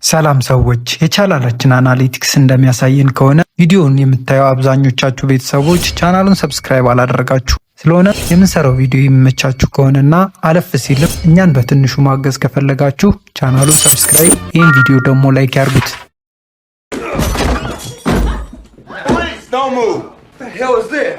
ሰላም ሰዎች፣ የቻናላችን አናሊቲክስ እንደሚያሳየን ከሆነ ቪዲዮውን የምታዩ አብዛኞቻችሁ ቤተሰቦች ቻናሉን ሰብስክራይብ አላደረጋችሁ። ስለሆነ የምንሰራው ቪዲዮ የሚመቻችሁ ከሆነና አለፍ ሲልም እኛን በትንሹ ማገዝ ከፈለጋችሁ ቻናሉን ሰብስክራይብ፣ ይህን ቪዲዮ ደግሞ ላይክ ያርጉት። What the hell is this?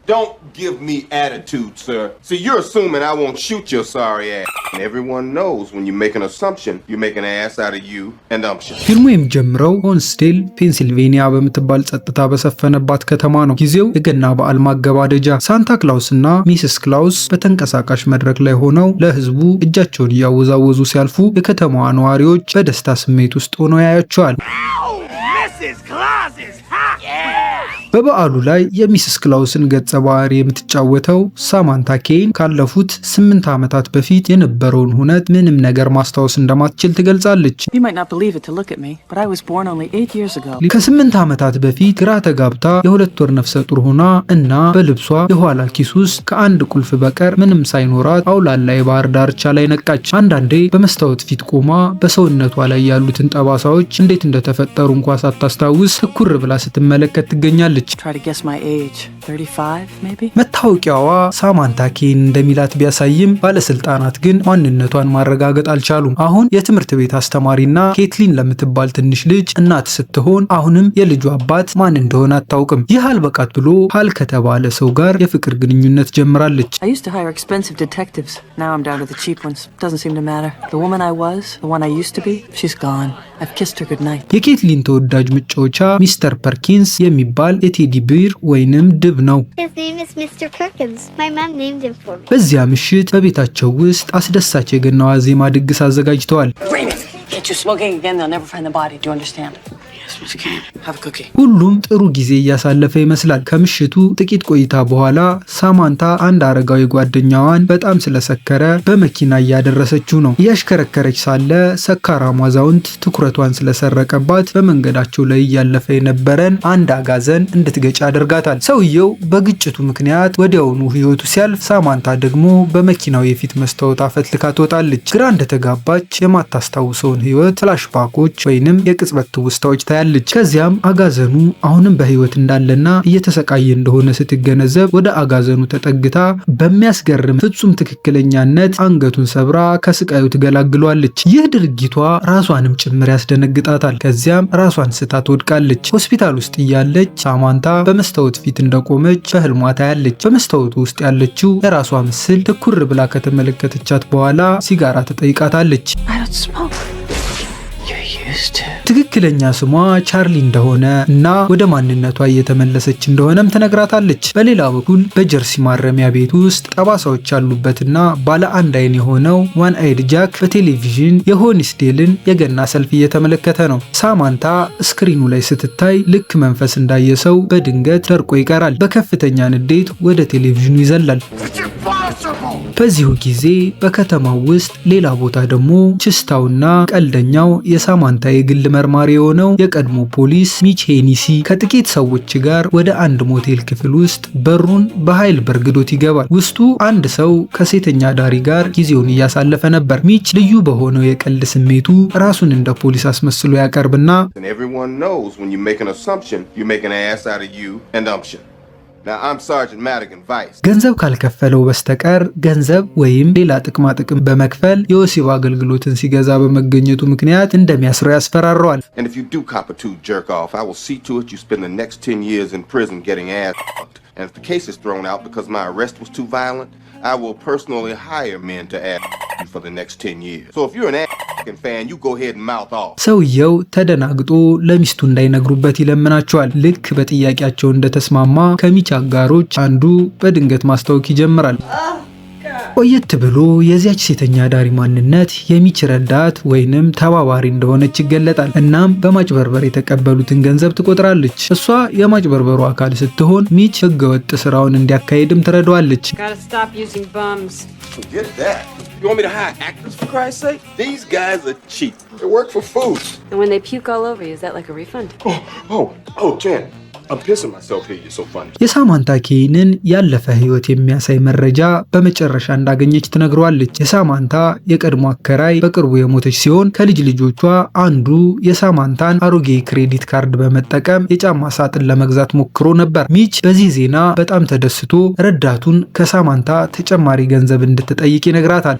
Don't give me attitude, sir. See, you're assuming I won't shoot your sorry ass. And everyone knows when you make an assumption, you make an ass out of you and umption. ፊልሙ የሚጀምረው ሆንስዴል ፔንሲልቬኒያ በምትባል ጸጥታ በሰፈነባት ከተማ ነው። ጊዜው የገና በዓል ማገባደጃ። ሳንታ ክላውስ እና ሚስስ ክላውስ በተንቀሳቃሽ መድረክ ላይ ሆነው ለህዝቡ እጃቸውን እያወዛወዙ ሲያልፉ የከተማዋ ነዋሪዎች በደስታ ስሜት ውስጥ ሆነው ያያቸዋል። በበዓሉ ላይ የሚስስ ክላውስን ገጸ ባህሪ የምትጫወተው ሳማንታ ኬን ካለፉት 8 ዓመታት በፊት የነበረውን ሁነት ምንም ነገር ማስታወስ እንደማትችል ትገልጻለች። ከ8 ዓመታት በፊት ግራ ተጋብታ የ2 ወር ነፍሰ ጡር ሆና እና በልብሷ የኋላ ኪስ ውስጥ ከአንድ ቁልፍ በቀር ምንም ሳይኖራት አውላላ የባህር ዳርቻ ላይ ነቃች። አንዳንዴ በመስታወት ፊት ቆማ በሰውነቷ ላይ ያሉትን ጠባሳዎች እንዴት እንደተፈጠሩ እንኳ ሳታስታውስ ትኩር ብላ ስትመለከት ትገኛለች። መታወቂያዋ ሳማንታ ኬን እንደሚላት ቢያሳይም ባለስልጣናት ግን ማንነቷን ማረጋገጥ አልቻሉም። አሁን የትምህርት ቤት አስተማሪና ኬትሊን ለምትባል ትንሽ ልጅ እናት ስትሆን አሁንም የልጁ አባት ማን እንደሆነ አታውቅም። ይህ አልበቃት ብሎ ሃል ከተባለ ሰው ጋር የፍቅር ግንኙነት ጀምራለች። የኬትሊን ተወዳጅ መጫወቻ ሚስተር ፐርኪንስ የሚባል የቴዲ ቢር ወይንም ድብ ነው። በዚያ ምሽት በቤታቸው ውስጥ አስደሳች የገና ዋዜማ ድግስ አዘጋጅተዋል። ሁሉም ጥሩ ጊዜ እያሳለፈ ይመስላል። ከምሽቱ ጥቂት ቆይታ በኋላ ሳማንታ አንድ አረጋዊ ጓደኛዋን በጣም ስለሰከረ በመኪና እያደረሰችው ነው። እያሽከረከረች ሳለ ሰካራሙ አዛውንት ትኩረቷን ስለሰረቀባት በመንገዳቸው ላይ እያለፈ የነበረን አንድ አጋዘን እንድትገጭ ያደርጋታል። ሰውየው በግጭቱ ምክንያት ወዲያውኑ ሕይወቱ ሲያልፍ፣ ሳማንታ ደግሞ በመኪናው የፊት መስታወት አፈትልካ ትወጣለች። ግራ እንደተጋባች የማታስታውሰውን ሕይወት ፍላሽባኮች ወይንም የቅጽበት ትውስታዎች ታያለች። ከዚያም አጋዘኑ አሁንም በህይወት እንዳለና እየተሰቃየ እንደሆነ ስትገነዘብ ወደ አጋዘኑ ተጠግታ በሚያስገርም ፍጹም ትክክለኛነት አንገቱን ሰብራ ከስቃዩ ትገላግሏለች። ይህ ድርጊቷ ራሷንም ጭምር ያስደነግጣታል። ከዚያም ራሷን ስታ ትወድቃለች። ሆስፒታል ውስጥ እያለች ሳማንታ በመስታወት ፊት እንደቆመች በህልሟ ታያለች። በመስታወቱ ውስጥ ያለችው የራሷ ምስል ትኩር ብላ ከተመለከተቻት በኋላ ሲጋራ ትጠይቃታለች። ትክክለኛ ስሟ ቻርሊ እንደሆነ እና ወደ ማንነቷ እየተመለሰች እንደሆነም ትነግራታለች። በሌላ በኩል በጀርሲ ማረሚያ ቤት ውስጥ ጠባሳዎች ያሉበትና ባለ አንድ አይን የሆነው ዋን አይድ ጃክ በቴሌቪዥን የሆንስዴልን የገና ሰልፍ እየተመለከተ ነው። ሳማንታ ስክሪኑ ላይ ስትታይ ልክ መንፈስ እንዳየ ሰው በድንገት ደርቆ ይቀራል። በከፍተኛ ንዴት ወደ ቴሌቪዥኑ ይዘላል። በዚሁ ጊዜ በከተማው ውስጥ ሌላ ቦታ ደግሞ ችስታውና ቀልደኛው የሳማንታ የግል መርማሪ የሆነው የቀድሞ ፖሊስ ሚች ሄኒሲ ከጥቂት ሰዎች ጋር ወደ አንድ ሞቴል ክፍል ውስጥ በሩን በኃይል በርግዶት ይገባል። ውስጡ አንድ ሰው ከሴተኛ ዳሪ ጋር ጊዜውን እያሳለፈ ነበር። ሚች ልዩ በሆነው የቀልድ ስሜቱ ራሱን እንደ ፖሊስ አስመስሎ ያቀርብና ገንዘብ ካልከፈለው በስተቀር ገንዘብ ወይም ሌላ ጥቅማ ጥቅም በመክፈል የወሲብ አገልግሎትን ሲገዛ በመገኘቱ ምክንያት እንደሚያስረው ያስፈራረዋል። I will personally hire men to ask you for the next 10 years. So if you're an African fan, you go ahead and mouth off. ሰውየው ተደናግጦ ለሚስቱ እንዳይነግሩበት ይለምናቸዋል። ልክ በጥያቄያቸው እንደተስማማ ከሚች አጋሮች አንዱ በድንገት ማስታወቅ ይጀምራል። ቆየት ብሎ የዚያች ሴተኛ ዳሪ ማንነት የሚች ረዳት ወይንም ተባባሪ እንደሆነች ይገለጣል። እናም በማጭበርበር የተቀበሉትን ገንዘብ ትቆጥራለች። እሷ የማጭበርበሩ አካል ስትሆን ሚች ህገወጥ ስራውን እንዲያካሄድም ትረዳዋለች። You want me to hire actors, for Christ's sake? These guys are cheap. They work for food. And when they puke all over you, is that like a refund? Oh, Jen. I'm pissing myself here. You're so funny. የሳማንታ ኬይንን ያለፈ ህይወት የሚያሳይ መረጃ በመጨረሻ እንዳገኘች ትነግረዋለች። የሳማንታ የቀድሞ አከራይ በቅርቡ የሞተች ሲሆን ከልጅ ልጆቿ አንዱ የሳማንታን አሮጌ ክሬዲት ካርድ በመጠቀም የጫማ ሳጥን ለመግዛት ሞክሮ ነበር። ሚች በዚህ ዜና በጣም ተደስቶ ረዳቱን ከሳማንታ ተጨማሪ ገንዘብ እንድትጠይቅ ይነግራታል።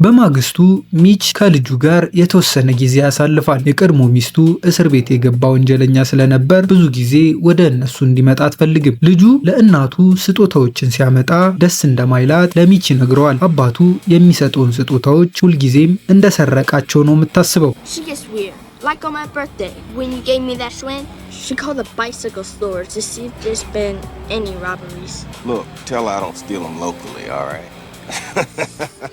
በማግስቱ ሚች ከልጁ ጋር የተወሰነ ጊዜ ያሳልፋል። የቀድሞ ሚስቱ እስር ቤት የገባ ወንጀለኛ ስለነበር ብዙ ጊዜ ወደ እነሱ እንዲመጣ አትፈልግም። ልጁ ለእናቱ ስጦታዎችን ሲያመጣ ደስ እንደማይላት ለሚች ይነግረዋል። አባቱ የሚሰጠውን ስጦታዎች ሁልጊዜም እንደሰረቃቸው ነው የምታስበው። Like on my birthday, when you gave me that Schwinn, she called the bicycle store to see if there's been any robberies. Look, tell her I don't steal them locally, all right?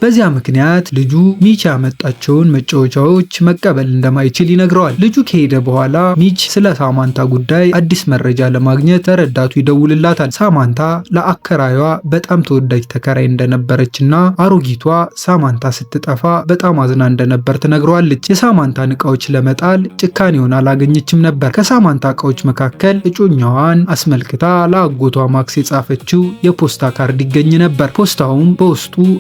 በዚያ ምክንያት ልጁ ሚች ያመጣቸውን መጫወቻዎች መቀበል እንደማይችል ይነግረዋል። ልጁ ከሄደ በኋላ ሚች ስለ ሳማንታ ጉዳይ አዲስ መረጃ ለማግኘት ረዳቱ ይደውልላታል። ሳማንታ ለአከራዩዋ በጣም ተወዳጅ ተከራይ እንደነበረችና አሮጊቷ ሳማንታ ስትጠፋ በጣም አዝና እንደነበር ትነግረዋለች። የሳማንታን እቃዎች ለመጣል ጭካኔውን አላገኘችም ነበር። ከሳማንታ እቃዎች መካከል እጮኛዋን አስመልክታ ለአጎቷ ማክስ የጻፈችው የፖስታ ካርድ ይገኝ ነበር። ፖስታውም በውስጡ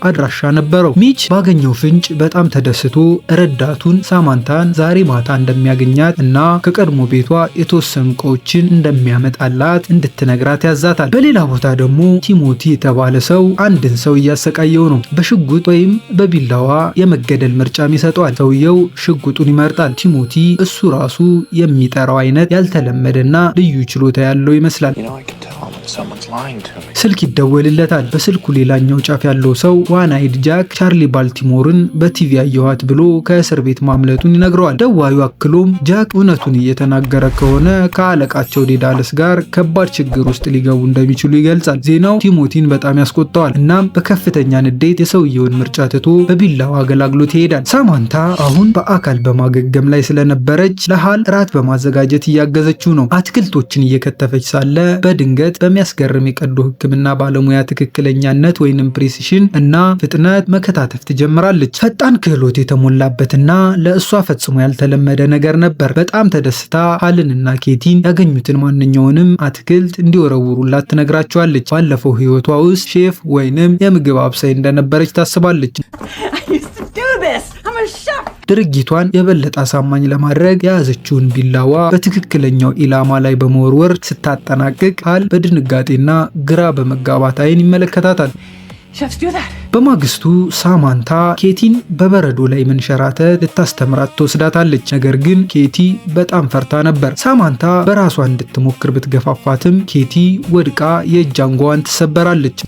አድራሻ ነበረው። ሚች ባገኘው ፍንጭ በጣም ተደስቶ ረዳቱን ሳማንታን ዛሬ ማታ እንደሚያገኛት እና ከቀድሞ ቤቷ የተወሰኑ እቃዎችን እንደሚያመጣላት እንድትነግራት ያዛታል። በሌላ ቦታ ደግሞ ቲሞቲ የተባለ ሰው አንድን ሰው እያሰቃየው ነው። በሽጉጥ ወይም በቢላዋ የመገደል ምርጫም ይሰጠዋል። ሰውየው ሽጉጡን ይመርጣል። ቲሞቲ እሱ ራሱ የሚጠራው አይነት ያልተለመደና ልዩ ችሎታ ያለው ይመስላል። ስልክ ይደወልለታል። በስልኩ ሌላኛው ጫፍ ያለው ሰው ዋን አይድ ጃክ ቻርሊ ባልቲሞርን በቲቪ አየኋት ብሎ ከእስር ቤት ማምለጡን ይነግረዋል። ደዋዩ አክሎም ጃክ እውነቱን እየተናገረ ከሆነ ከአለቃቸው ዴዳለስ ጋር ከባድ ችግር ውስጥ ሊገቡ እንደሚችሉ ይገልጻል። ዜናው ቲሞቲን በጣም ያስቆጣዋል። እናም በከፍተኛ ንዴት የሰውየውን ምርጫ ትቶ በቢላዋ አገላግሎት ይሄዳል። ሳማንታ አሁን በአካል በማገገም ላይ ስለነበረች ለሃል ራት በማዘጋጀት እያገዘችው ነው። አትክልቶችን እየከተፈች ሳለ በድንገት በሚያስገርም የቀዶ ሕክምና ባለሙያ ትክክለኛነት ወይንም ፕሪሲሽን እና ፍጥነት መከታተፍ ትጀምራለች። ፈጣን ክህሎት የተሞላበትና ለእሷ ፈጽሞ ያልተለመደ ነገር ነበር። በጣም ተደስታ ሃልንና ኬቲን ያገኙትን ማንኛውንም አትክልት እንዲወረውሩላት ትነግራቸዋለች። ባለፈው ህይወቷ ውስጥ ሼፍ ወይንም የምግብ አብሳይ እንደነበረች ታስባለች። ድርጊቷን የበለጠ አሳማኝ ለማድረግ የያዘችውን ቢላዋ በትክክለኛው ኢላማ ላይ በመወርወር ስታጠናቅቅ ሃል በድንጋጤና ግራ በመጋባት አይን ይመለከታታል። በማግስቱ ሳማንታ ኬቲን በበረዶ ላይ መንሸራተት ልታስተምራት ትወስዳታለች። ነገር ግን ኬቲ በጣም ፈርታ ነበር። ሳማንታ በራሷ እንድትሞክር ብትገፋፋትም ኬቲ ወድቃ የእጅ አንጓዋን ትሰበራለች።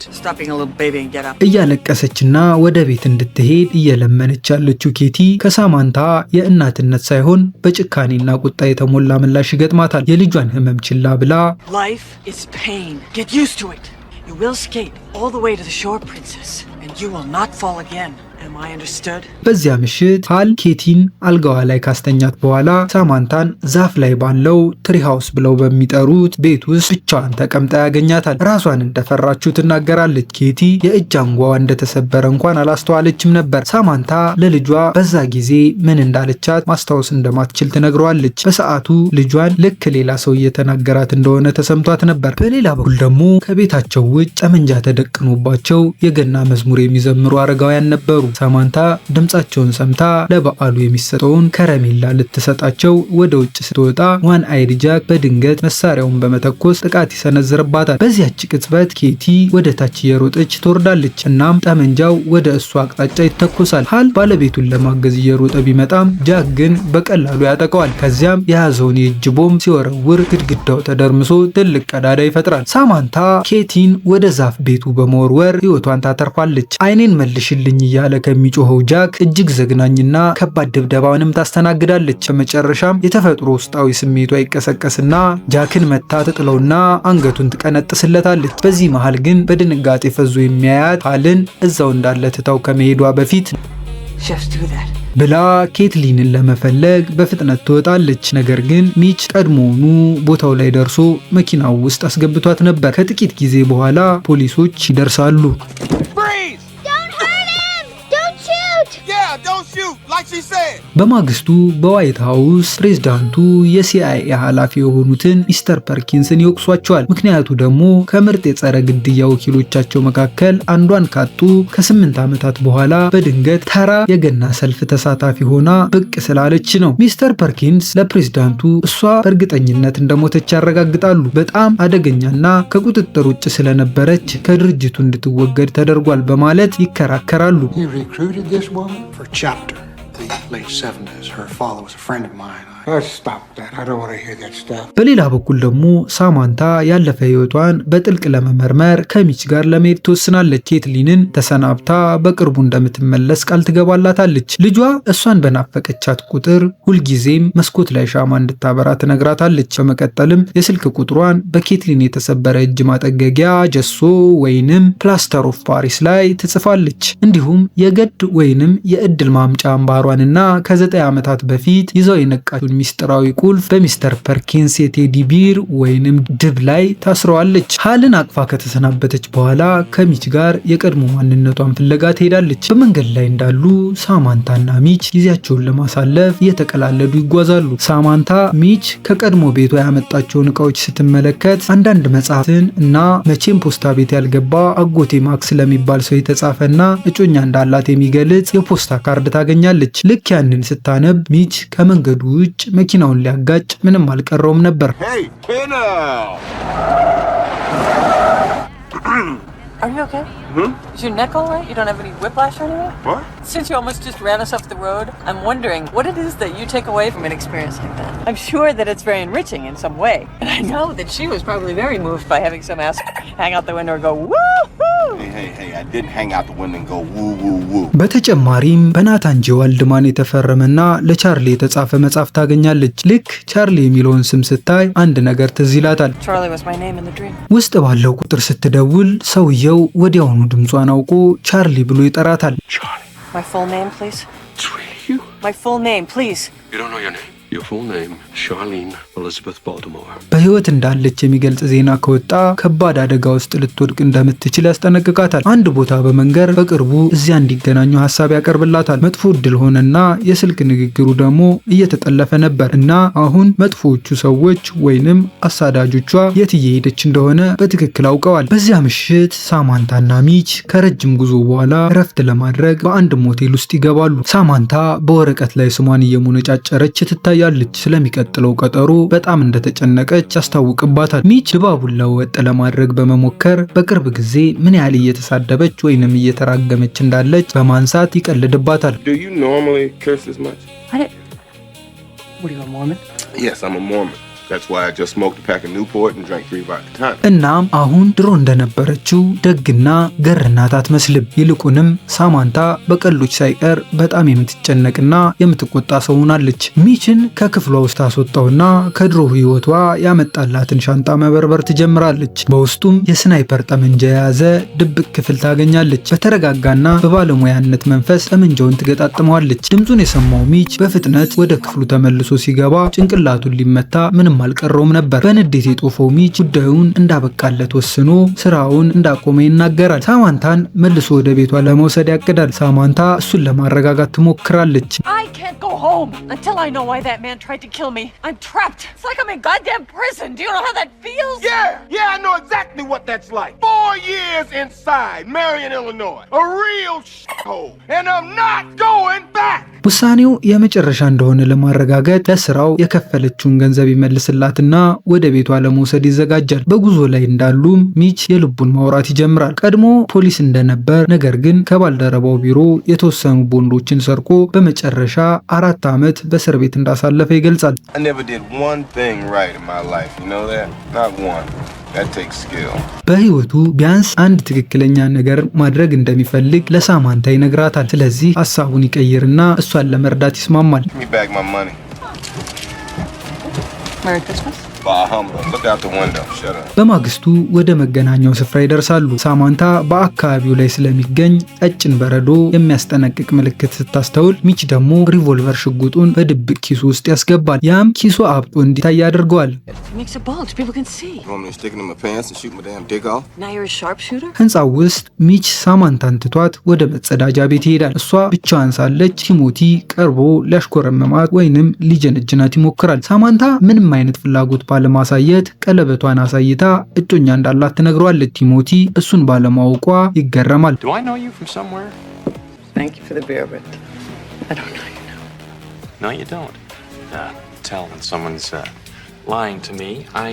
እያለቀሰችና ወደ ቤት እንድትሄድ እየለመነች ያለችው ኬቲ ከሳማንታ የእናትነት ሳይሆን በጭካኔና ቁጣ የተሞላ ምላሽ ይገጥማታል። የልጇን ህመም ችላ ብላ You will skate all the way to the shore, princess, and you will not fall again. Am I understood? በዚያ ምሽት ሃል ኬቲን አልጋዋ ላይ ካስተኛት በኋላ ሳማንታን ዛፍ ላይ ባለው ትሪ ሃውስ ብለው በሚጠሩት ቤት ውስጥ ብቻዋን ተቀምጣ ያገኛታል። ራሷን እንደፈራችው ትናገራለች። ኬቲ የእጅ አንጓዋ እንደተሰበረ እንኳን አላስተዋለችም ነበር። ሳማንታ ለልጇ በዛ ጊዜ ምን እንዳለቻት ማስታወስ እንደማትችል ትነግረዋለች። በሰዓቱ ልጇን ልክ ሌላ ሰው እየተናገራት እንደሆነ ተሰምቷት ነበር። በሌላ በኩል ደግሞ ከቤታቸው ውጭ ጠመንጃ ተደቅኖባቸው የገና መዝሙር የሚዘምሩ አረጋውያን ነበሩ። ሳማንታ ድምጻቸውን ሰምታ ለበዓሉ የሚሰጠውን ከረሜላ ልትሰጣቸው ወደ ውጭ ስትወጣ ዋን አይድ ጃክ በድንገት መሳሪያውን በመተኮስ ጥቃት ይሰነዝርባታል። በዚያች ቅጽበት ኬቲ ወደ ታች እየሮጠች ትወርዳለች። እናም ጠመንጃው ወደ እሷ አቅጣጫ ይተኮሳል። ሃል ባለቤቱን ለማገዝ እየሮጠ ቢመጣም ጃክ ግን በቀላሉ ያጠቀዋል። ከዚያም የያዘውን የእጅ ቦምብ ሲወረውር ግድግዳው ተደርምሶ ትልቅ ቀዳዳ ይፈጥራል። ሳማንታ ኬቲን ወደ ዛፍ ቤቱ በመወርወር ህይወቷን ታተርፋለች። አይኔን መልሽልኝ እያለ ከሚጮኸው ጃክ እጅግ ዘግናኝና ከባድ ድብደባውንም ታስተናግዳለች። በመጨረሻም የተፈጥሮ ውስጣዊ ስሜቷ ይቀሰቀስና ጃክን መታ ትጥለውና አንገቱን ትቀነጥስለታለች። በዚህ መሃል ግን በድንጋጤ ፈዞ የሚያያት ሃልን እዛው እንዳለ ትታው ከመሄዷ በፊት ብላ ኬትሊንን ለመፈለግ በፍጥነት ትወጣለች። ነገር ግን ሚች ቀድሞውኑ ቦታው ላይ ደርሶ መኪናው ውስጥ አስገብቷት ነበር። ከጥቂት ጊዜ በኋላ ፖሊሶች ይደርሳሉ። don't shoot, like she said. በማግስቱ በዋይት ሃውስ ፕሬዝዳንቱ የሲአይኤ ኃላፊ የሆኑትን ሚስተር ፐርኪንስን ይወቅሷቸዋል። ምክንያቱ ደግሞ ከምርጥ የጸረ ግድያ ወኪሎቻቸው መካከል አንዷን ካጡ ከ8 ዓመታት በኋላ በድንገት ተራ የገና ሰልፍ ተሳታፊ ሆና ብቅ ስላለች ነው። ሚስተር ፐርኪንስ ለፕሬዝዳንቱ እሷ በእርግጠኝነት እንደሞተች ያረጋግጣሉ። በጣም አደገኛና ከቁጥጥር ውጭ ስለነበረች ከድርጅቱ እንድትወገድ ተደርጓል በማለት ይከራከራሉ። He recruited this woman for Chapter. The late 70s. Her father was a friend of mine. Stop that. I don't want to hear that stuff. በሌላ በኩል ደግሞ ሳማንታ ያለፈ ህይወቷን በጥልቅ ለመመርመር ከሚች ጋር ለመሄድ ትወስናለች። ኬትሊንን ተሰናብታ በቅርቡ እንደምትመለስ ቃል ትገባላታለች። ልጇ እሷን በናፈቀቻት ቁጥር ሁልጊዜም መስኮት ላይ ሻማ እንድታበራ ትነግራታለች። በመቀጠልም የስልክ ቁጥሯን በኬትሊን የተሰበረ እጅ ማጠገጊያ ጀሶ ወይንም ፕላስተር ኦፍ ፓሪስ ላይ ትጽፋለች። እንዲሁም የገድ ወይንም የእድል ማምጫ አምባሯንና ከ9 ዓመታት በፊት ይዘው የነቃችውን ሚስጥራዊ ቁልፍ በሚስተር ፐርኪንስ የቴዲ ቢር ወይንም ድብ ላይ ታስረዋለች። ሃልን አቅፋ ከተሰናበተች በኋላ ከሚች ጋር የቀድሞ ማንነቷን ፍለጋ ትሄዳለች። በመንገድ ላይ እንዳሉ ሳማንታና ሚች ጊዜያቸውን ለማሳለፍ እየተቀላለዱ ይጓዛሉ። ሳማንታ ሚች ከቀድሞ ቤቷ ያመጣቸውን እቃዎች ስትመለከት አንዳንድ መጽሐፍትን እና መቼም ፖስታ ቤት ያልገባ አጎቴ ማክስ ለሚባል ሰው የተጻፈና እጮኛ እንዳላት የሚገልጽ የፖስታ ካርድ ታገኛለች። ልክ ያንን ስታነብ ሚች ከመንገዱ ውጭ መኪናውን ሊያጋጭ ምንም አልቀረውም ነበር። Hey, now. Are you okay? Is your neck all right? You don't have any whiplash or anything? What? Since you almost just ran us off the road, I'm wondering what it is that you take away from an experience like that. I'm sure that it's very enriching in some way. And I know that she was probably very moved by having some ass hang out the window and go, woo-hoo! Hey, I didn't hang out the window and go woo, woo, woo. በተጨማሪም በናታን ጄ ዋልድማን የተፈረመና ለቻርሊ የተጻፈ መጽሐፍ ታገኛለች። ልክ ቻርሊ የሚለውን ስም ስታይ አንድ ነገር ትዝ ይላታል። Charlie was my name in the dream. ውስጥ ባለው ቁጥር ስትደውል ሰውየው ወዲያውኑ ድምጿን አውቆ ቻርሊ ብሎ ይጠራታል። My full name, please. It's really you? My full name, please. You don't know your name? Your full name, Charlene Elizabeth Baltimore. በህይወት እንዳለች የሚገልጽ ዜና ከወጣ ከባድ አደጋ ውስጥ ልትወድቅ እንደምትችል ያስጠነቅቃታል። አንድ ቦታ በመንገር በቅርቡ እዚያ እንዲገናኙ ሀሳብ ያቀርብላታል። መጥፎ እድል ሆነና የስልክ ንግግሩ ደግሞ እየተጠለፈ ነበር እና አሁን መጥፎዎቹ ሰዎች ወይንም አሳዳጆቿ የት እየሄደች እንደሆነ በትክክል አውቀዋል። በዚያ ምሽት ሳማንታና ሚች ከረጅም ጉዞ በኋላ እረፍት ለማድረግ በአንድ ሞቴል ውስጥ ይገባሉ። ሳማንታ በወረቀት ላይ ስሟን እየሞነጫጨረች ትታያለች። ስለሚቀጥለው ቀጠሮ በጣም እንደተጨነቀች ያስታውቅባታል። ሚች ድባቡን ለወጥ ለማድረግ በመሞከር በቅርብ ጊዜ ምን ያህል እየተሳደበች ወይንም እየተራገመች እንዳለች በማንሳት ይቀልድባታል። Do you normally curse this much? What are you, a Mormon? Yes, I'm a Mormon. That's why I just smoked a pack of Newport and drank 3 vodka tonics. እናም አሁን ድሮ እንደነበረችው ደግና ገርናት አትመስልም። ይልቁንም ሳማንታ በቀሎች ሳይቀር በጣም የምትጨነቅና የምትቆጣ ሰው ሆናለች። ሚችን ከክፍሏ ውስጥ አስወጣውና ከድሮ ህይወቷ ያመጣላትን ሻንጣ መበርበር ትጀምራለች። በውስጡም የስናይፐር ጠመንጃ የያዘ ድብቅ ክፍል ታገኛለች። በተረጋጋና በባለሙያነት መንፈስ ጠመንጃውን ትገጣጥመዋለች። ድምፁን የሰማው ሚች በፍጥነት ወደ ክፍሉ ተመልሶ ሲገባ ጭንቅላቱን ሊመታ ምንም አልቀረውም ነበር። በንዴት የጦፈው ሚች ጉዳዩን እንዳበቃለት ወስኖ ስራውን እንዳቆመ ይናገራል። ሳማንታን መልሶ ወደ ቤቷ ለመውሰድ ያቅዳል። ሳማንታ እሱን ለማረጋጋት ትሞክራለች። I can't go home until I know why that man tried to kill me. I'm trapped. It's like I'm in goddamn prison. Do you know how that feels? Yeah, I know exactly what that's like. 4 years inside Marion, Illinois. A real shithole. And I'm not going back. ውሳኔው የመጨረሻ እንደሆነ ለማረጋገጥ ለስራው የከፈለችውን ገንዘብ ይመልስላትና ወደ ቤቷ ለመውሰድ ይዘጋጃል። በጉዞ ላይ እንዳሉም ሚች የልቡን ማውራት ይጀምራል። ቀድሞ ፖሊስ እንደነበር፣ ነገር ግን ከባልደረባው ቢሮ የተወሰኑ ቦንዶችን ሰርቆ በመጨረሻ 4 ዓመት በእስር ቤት እንዳሳለፈ ይገልጻል። I never did one thing right in my life, you know that? Not one. That takes skill. በህይወቱ ቢያንስ አንድ ትክክለኛ ነገር ማድረግ እንደሚፈልግ ለሳማንታ ይነግራታል። ስለዚህ ሐሳቡን ይቀይርና እሷን ለመርዳት ይስማማል። Give me back my money. Merry Christmas. Bahama. Look out the window. Shut up. በማግስቱ ወደ መገናኛው ስፍራ ይደርሳሉ። ሳማንታ በአካባቢው ላይ ስለሚገኝ ቀጭን በረዶ የሚያስጠነቅቅ ምልክት ስታስተውል፣ ሚች ደግሞ ሪቮልቨር ሽጉጡን በድብቅ ኪሱ ውስጥ ያስገባል። ያም ኪሱ አብጦ እንዲታይ ያደርገዋል። Makes a bulge. People can see. You want me to stick it in my pants and shoot my damn dick off? Now you're a sharpshooter? ህንፃው ውስጥ ሚች ሳማንታን ትቷት ወደ መጸዳጃ ቤት ይሄዳል። እሷ ብቻዋን ሳለች ቲሞቲ ቀርቦ ሊያሽኮረመማት ወይንም ሊጀነጅናት ይሞክራል። ሳማንታ ምንም አይነት ፍላጎት ባለማሳየት ቀለበቷን አሳይታ እጮኛ እንዳላት ትነግረዋለች። ቲሞቲ እሱን ባለማወቋ ይገረማል። Do I know you from somewhere? Thank you for the beer, but I don't know you now. No, you don't. Tell when someone's lying to me. I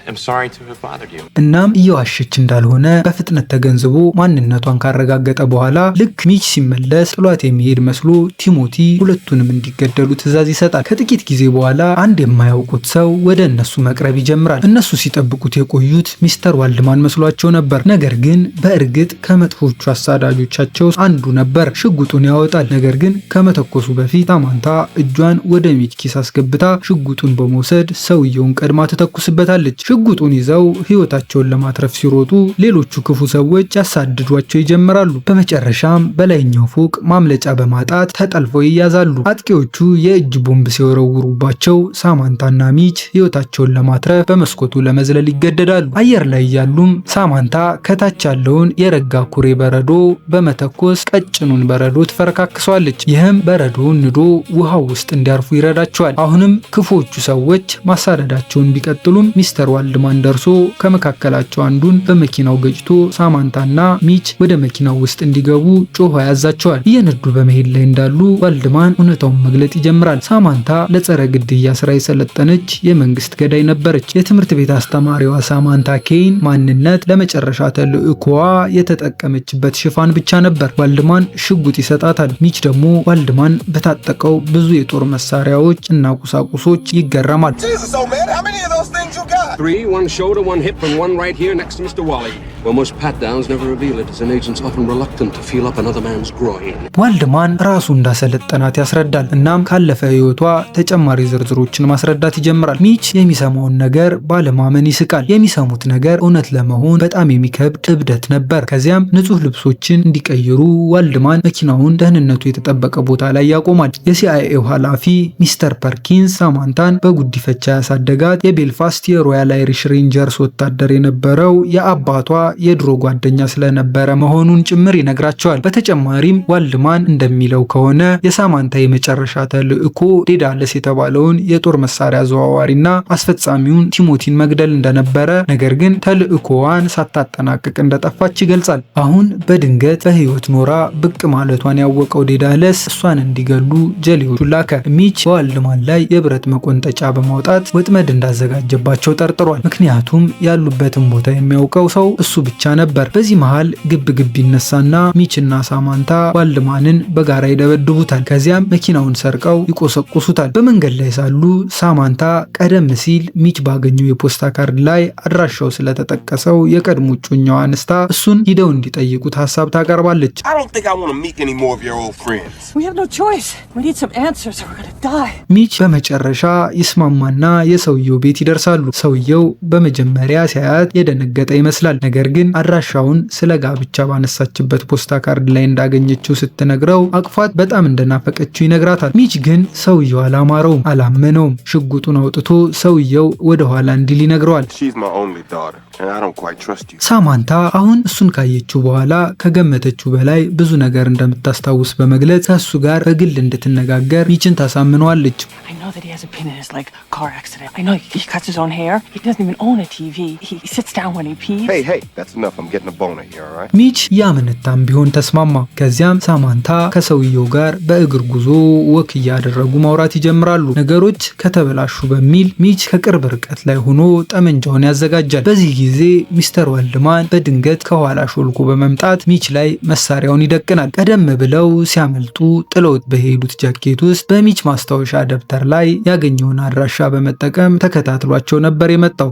am sorry to have bothered you. እናም እየዋሸች እንዳልሆነ በፍጥነት ተገንዝቦ ማንነቷን ካረጋገጠ በኋላ ልክ ሚች ሲመለስ ጥሏት የሚሄድ መስሎ ቲሞቲ ሁለቱንም እንዲገደሉ ትዕዛዝ ይሰጣል። ከጥቂት ጊዜ በኋላ አንድ የማያውቁት ሰው ወደ እነሱ መቅረብ ይጀምራል። እነሱ ሲጠብቁት የቆዩት ሚስተር ዋልድማን መስሏቸው ነበር። ነገር ግን በእርግጥ ከመጥፎቹ አሳዳጆቻቸው አንዱ ነበር። ሽጉጡን ያወጣል። ነገር ግን ከመተኮሱ በፊት ሳማንታ እጇን ወደ ሚች ኪስ አስገብታ ሽጉጡን በመውሰድ ሰውየው ቀድማ ትተኩስበታለች። ሽጉጡን ይዘው ህይወታቸውን ለማትረፍ ሲሮጡ ሌሎቹ ክፉ ሰዎች ያሳድዷቸው ይጀምራሉ። በመጨረሻም በላይኛው ፎቅ ማምለጫ በማጣት ተጠልፈው ይያዛሉ። አጥቂዎቹ የእጅ ቦምብ ሲወረውሩባቸው ሳማንታና ሚች ህይወታቸውን ለማትረፍ በመስኮቱ ለመዝለል ይገደዳሉ። አየር ላይ ያሉም ሳማንታ ከታች ያለውን የረጋ ኩሬ በረዶ በመተኮስ ቀጭኑን በረዶ ትፈረካክሷለች። ይህም በረዶውን ንዶ ውሃው ውስጥ እንዲያርፉ ይረዳቸዋል። አሁንም ክፉዎቹ ሰዎች ማሳደዳቸውን ቢቀጥሉም ሚስተር ዋልድማን ደርሶ ከመካከላቸው አንዱን በመኪናው ገጭቶ ሳማንታና ሚች ወደ መኪናው ውስጥ እንዲገቡ ጮሆ ያዛቸዋል። እየነዱ በመሄድ ላይ እንዳሉ ዋልድማን እውነታውን መግለጥ ይጀምራል። ሳማንታ ለጸረ ግድያ ስራ የሰለጠነች የመንግስት ገዳይ ነበረች። የትምህርት ቤት አስተማሪዋ ሳማንታ ኬይን ማንነት ለመጨረሻ ተልዕኮዋ የተጠቀመችበት ሽፋን ብቻ ነበር። ዋልድማን ሽጉጥ ይሰጣታል። ሚች ደግሞ ዋልድማን በታጠቀው ብዙ የጦር መሳሪያዎች እና ቁሳቁሶች ይገረማል። Jesus, old man, how many of those things you got? 3, 1 shoulder, 1 hip, and 1 right here next to Mr. Wally. Well, most pat-downs never reveal it, as an agent's often reluctant to feel up another man's groin. ዋልድማን ራሱ እንዳሰለጠናት ያስረዳል። እናም ካለፈ ህይወቷ ተጨማሪ ዝርዝሮችን ማስረዳት ይጀምራል። ሚች የሚሰማውን ነገር ባለማመን ይስቃል። የሚሰሙት ነገር እውነት ለመሆን በጣም የሚከብድ እብደት ነበር። ከዚያም ንጹህ ልብሶችን እንዲቀይሩ ዋልድማን መኪናውን ደህንነቱ የተጠበቀ ቦታ ላይ ያቆማል። የሲአይኤው ኃላፊ ሚስተር ፐርኪንስ ሳማንታን በጉዲፈቻ ያሳደጋት የቤልፋስት የሮያል አይሪሽ ሬንጀርስ ወታደር የነበረው የአባቷ የድሮ ጓደኛ ስለነበረ መሆኑን ጭምር ይነግራቸዋል። በተጨማሪም ዋልድማን እንደሚለው ከሆነ የሳማንታ የመጨረሻ ተልዕኮ ዴዳለስ የተባለውን የጦር መሳሪያ አዘዋዋሪና አስፈጻሚውን ቲሞቲን መግደል እንደነበረ፣ ነገር ግን ተልዕኮዋን ሳታጠናቅቅ እንደጠፋች ይገልጻል። አሁን በድንገት በህይወት ኖራ ብቅ ማለቷን ያወቀው ዴዳለስ እሷን እንዲገሉ ጀሌዎቹን ላከ። ሚች በዋልድማን ላይ የብረት መቆንጠጫ በማውጣት ወጥመድ እንዳዘጋጀባቸው ጠርጥሯል። ምክንያቱም ያሉበትን ቦታ የሚያውቀው ሰው እሱ ብቻ ነበር። በዚህ መሃል ግብ ግብ ይነሳና ሚችና ሳማንታ ዋልድማንን በጋራ ይደበድቡታል። ከዚያም መኪናውን ሰርቀው ይቆሰቁሱታል። በመንገድ ላይ ሳሉ ሳማንታ ቀደም ሲል ሚች ባገኘው የፖስታ ካርድ ላይ አድራሻው ስለተጠቀሰው የቀድሞ እጮኛዋ አንስታ እሱን ሂደው እንዲጠይቁት ሀሳብ ታቀርባለች። I don't think I want to meet any more of your old friends. We have no choice. We need some answers or we're gonna die. ሚች በመጨረሻ ይስማማና የሰውየው ቤት ይደርሳሉ። ሰውየው በመጀመሪያ ሲያያት የደነገጠ ይመስላል። ነገር ግን አድራሻውን ስለ ጋብቻ ባነሳችበት ፖስታ ካርድ ላይ እንዳገኘችው ስትነግረው አቅፏት በጣም እንደናፈቀችው ይነግራታል። ሚች ግን ሰውየው አላማረውም፣ አላመነውም። ሽጉጡን አውጥቶ ሰውየው ወደ ኋላ እንዲል ይነግረዋል። She's my only daughter, and I don't quite trust you. ሳማንታ አሁን እሱን ካየችው በኋላ ከገመተችው በላይ ብዙ ነገር እንደምታስታውስ በመግለጽ ከእሱ ጋር በግል እንድትነጋገር ሚችን ታሳምነዋለች። I know that he has a pin in his like car accident. I know he cuts his own hair. He doesn't even own a TV. He sits down when he pees. Hey, that's enough. I'm getting a boner here, all right? ሚች ያምንታም ቢሆን ተስማማ። ከዚያም ሳማንታ ከሰውየው ጋር በእግር ጉዞ ወክ እያደረጉ ማውራት ይጀምራሉ። ነገሮች ከተበላሹ በሚል ሚች ከቅርብ ርቀት ላይ ሆኖ ጠመንጃውን ያዘጋጃል። በዚህ ጊዜ ጊዜ ሚስተር ዋልድማን በድንገት ከኋላ ሾልኮ በመምጣት ሚች ላይ መሳሪያውን ይደቅናል። ቀደም ብለው ሲያመልጡ ጥለውት በሄዱት ጃኬት ውስጥ በሚች ማስታወሻ ደብተር ላይ ያገኘውን አድራሻ በመጠቀም ተከታትሏቸው ነበር የመጣው።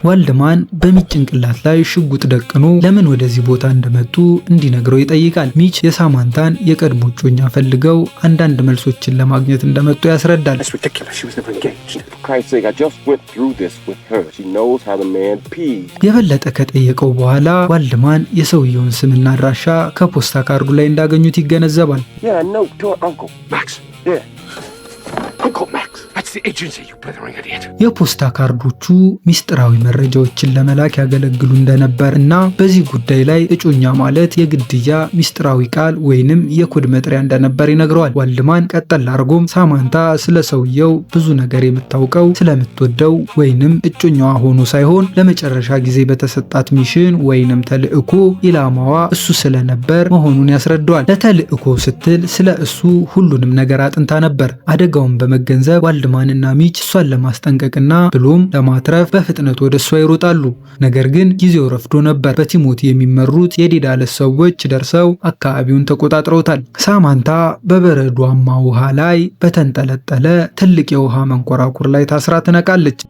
ዋልድማን በሚች ጭንቅላት ላይ ሽጉጥ ደቅኖ ለምን ወደዚህ ቦታ እንደመጡ እንዲነግረው ይጠይቃል። ሚች የሳማንታን የቀድሞ እጮኛ ፈልገው አንዳንድ መልሶችን ለማግኘት እንደመጡ ያስረዳል። የበለጠ ከጠየቀው በኋላ ዋልድማን የሰውየውን ስምና አድራሻ ከፖስታ ካርዱ ላይ እንዳገኙት ይገነዘባል። የፖስታ ካርዶቹ ሚስጥራዊ መረጃዎችን ለመላክ ያገለግሉ እንደነበር እና በዚህ ጉዳይ ላይ እጮኛ ማለት የግድያ ሚስጥራዊ ቃል ወይንም የኮድ መጥሪያ እንደነበር ይነግረዋል። ዋልድማን ቀጠል አድርጎም ሳማንታ ስለ ሰውየው ብዙ ነገር የምታውቀው ስለምትወደው ወይንም እጮኛዋ ሆኖ ሳይሆን ለመጨረሻ ጊዜ በተሰጣት ሚሽን ወይንም ተልእኮ ኢላማዋ እሱ ስለነበር መሆኑን ያስረዳዋል። ለተልእኮ ስትል ስለ እሱ ሁሉንም ነገር አጥንታ ነበር። አደጋውን በመገንዘብ ዋልድማንና ሚች እሷን ለማስጠንቀቅና ብሎም ለማትረፍ በፍጥነት ወደ እሷ ይሮጣሉ። ነገር ግን ጊዜው ረፍዶ ነበር። በቲሞቲ የሚመሩት የዴዳለስ ሰዎች ደርሰው አካባቢውን ተቆጣጥረውታል። ሳማንታ በበረዷማ ውሃ ላይ በተንጠለጠለ ትልቅ የውሃ መንኮራኩር ላይ ታስራ ትነቃለች።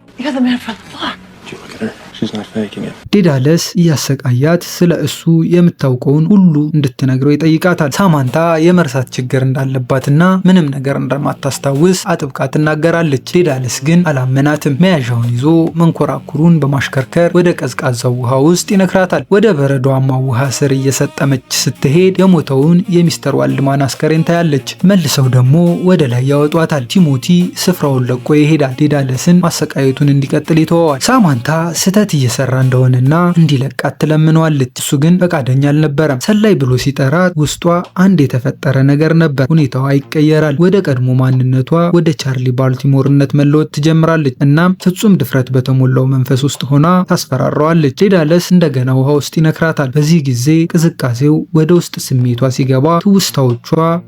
ዴዳለስ እያሰቃያት ስለ እሱ የምታውቀውን ሁሉ እንድትነግረው ይጠይቃታል። ሳማንታ የመርሳት ችግር እንዳለባትና ምንም ነገር እንደማታስታውስ አጥብቃ ትናገራለች። ዴዳለስ ግን አላመናትም። መያዣውን ይዞ መንኮራኩሩን በማሽከርከር ወደ ቀዝቃዛው ውሃ ውስጥ ይነክራታል። ወደ በረዷማው ውሃ ስር እየሰጠመች ስትሄድ የሞተውን የሚስተር ዋልድማን አስከሬን ታያለች። መልሰው ደግሞ ወደ ላይ ያወጧታል። ቲሞቲ ስፍራውን ለቆ ይሄዳል። ዴዳለስን ማሰቃየቱን እንዲቀጥል ይተወዋል። ሳማንታ ስህተት እየሰራ እንደሆነና እንዲለቃት ትለምነዋለች። እሱ ግን ፈቃደኛ አልነበረም። ሰላይ ብሎ ሲጠራት ውስጧ አንድ የተፈጠረ ነገር ነበር። ሁኔታዋ ይቀየራል። ወደ ቀድሞ ማንነቷ ወደ ቻርሊ ባልቲሞርነት መለወጥ ትጀምራለች። እናም ፍጹም ድፍረት በተሞላው መንፈስ ውስጥ ሆና ታስፈራረዋለች። ዴዳለስ እንደገና ውሃ ውስጥ ይነክራታል። በዚህ ጊዜ ቅዝቃዜው ወደ ውስጥ ስሜቷ ሲገባ ትውስታዎቿ